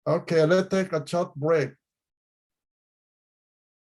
Speaker 1: Okay, let's take a short break.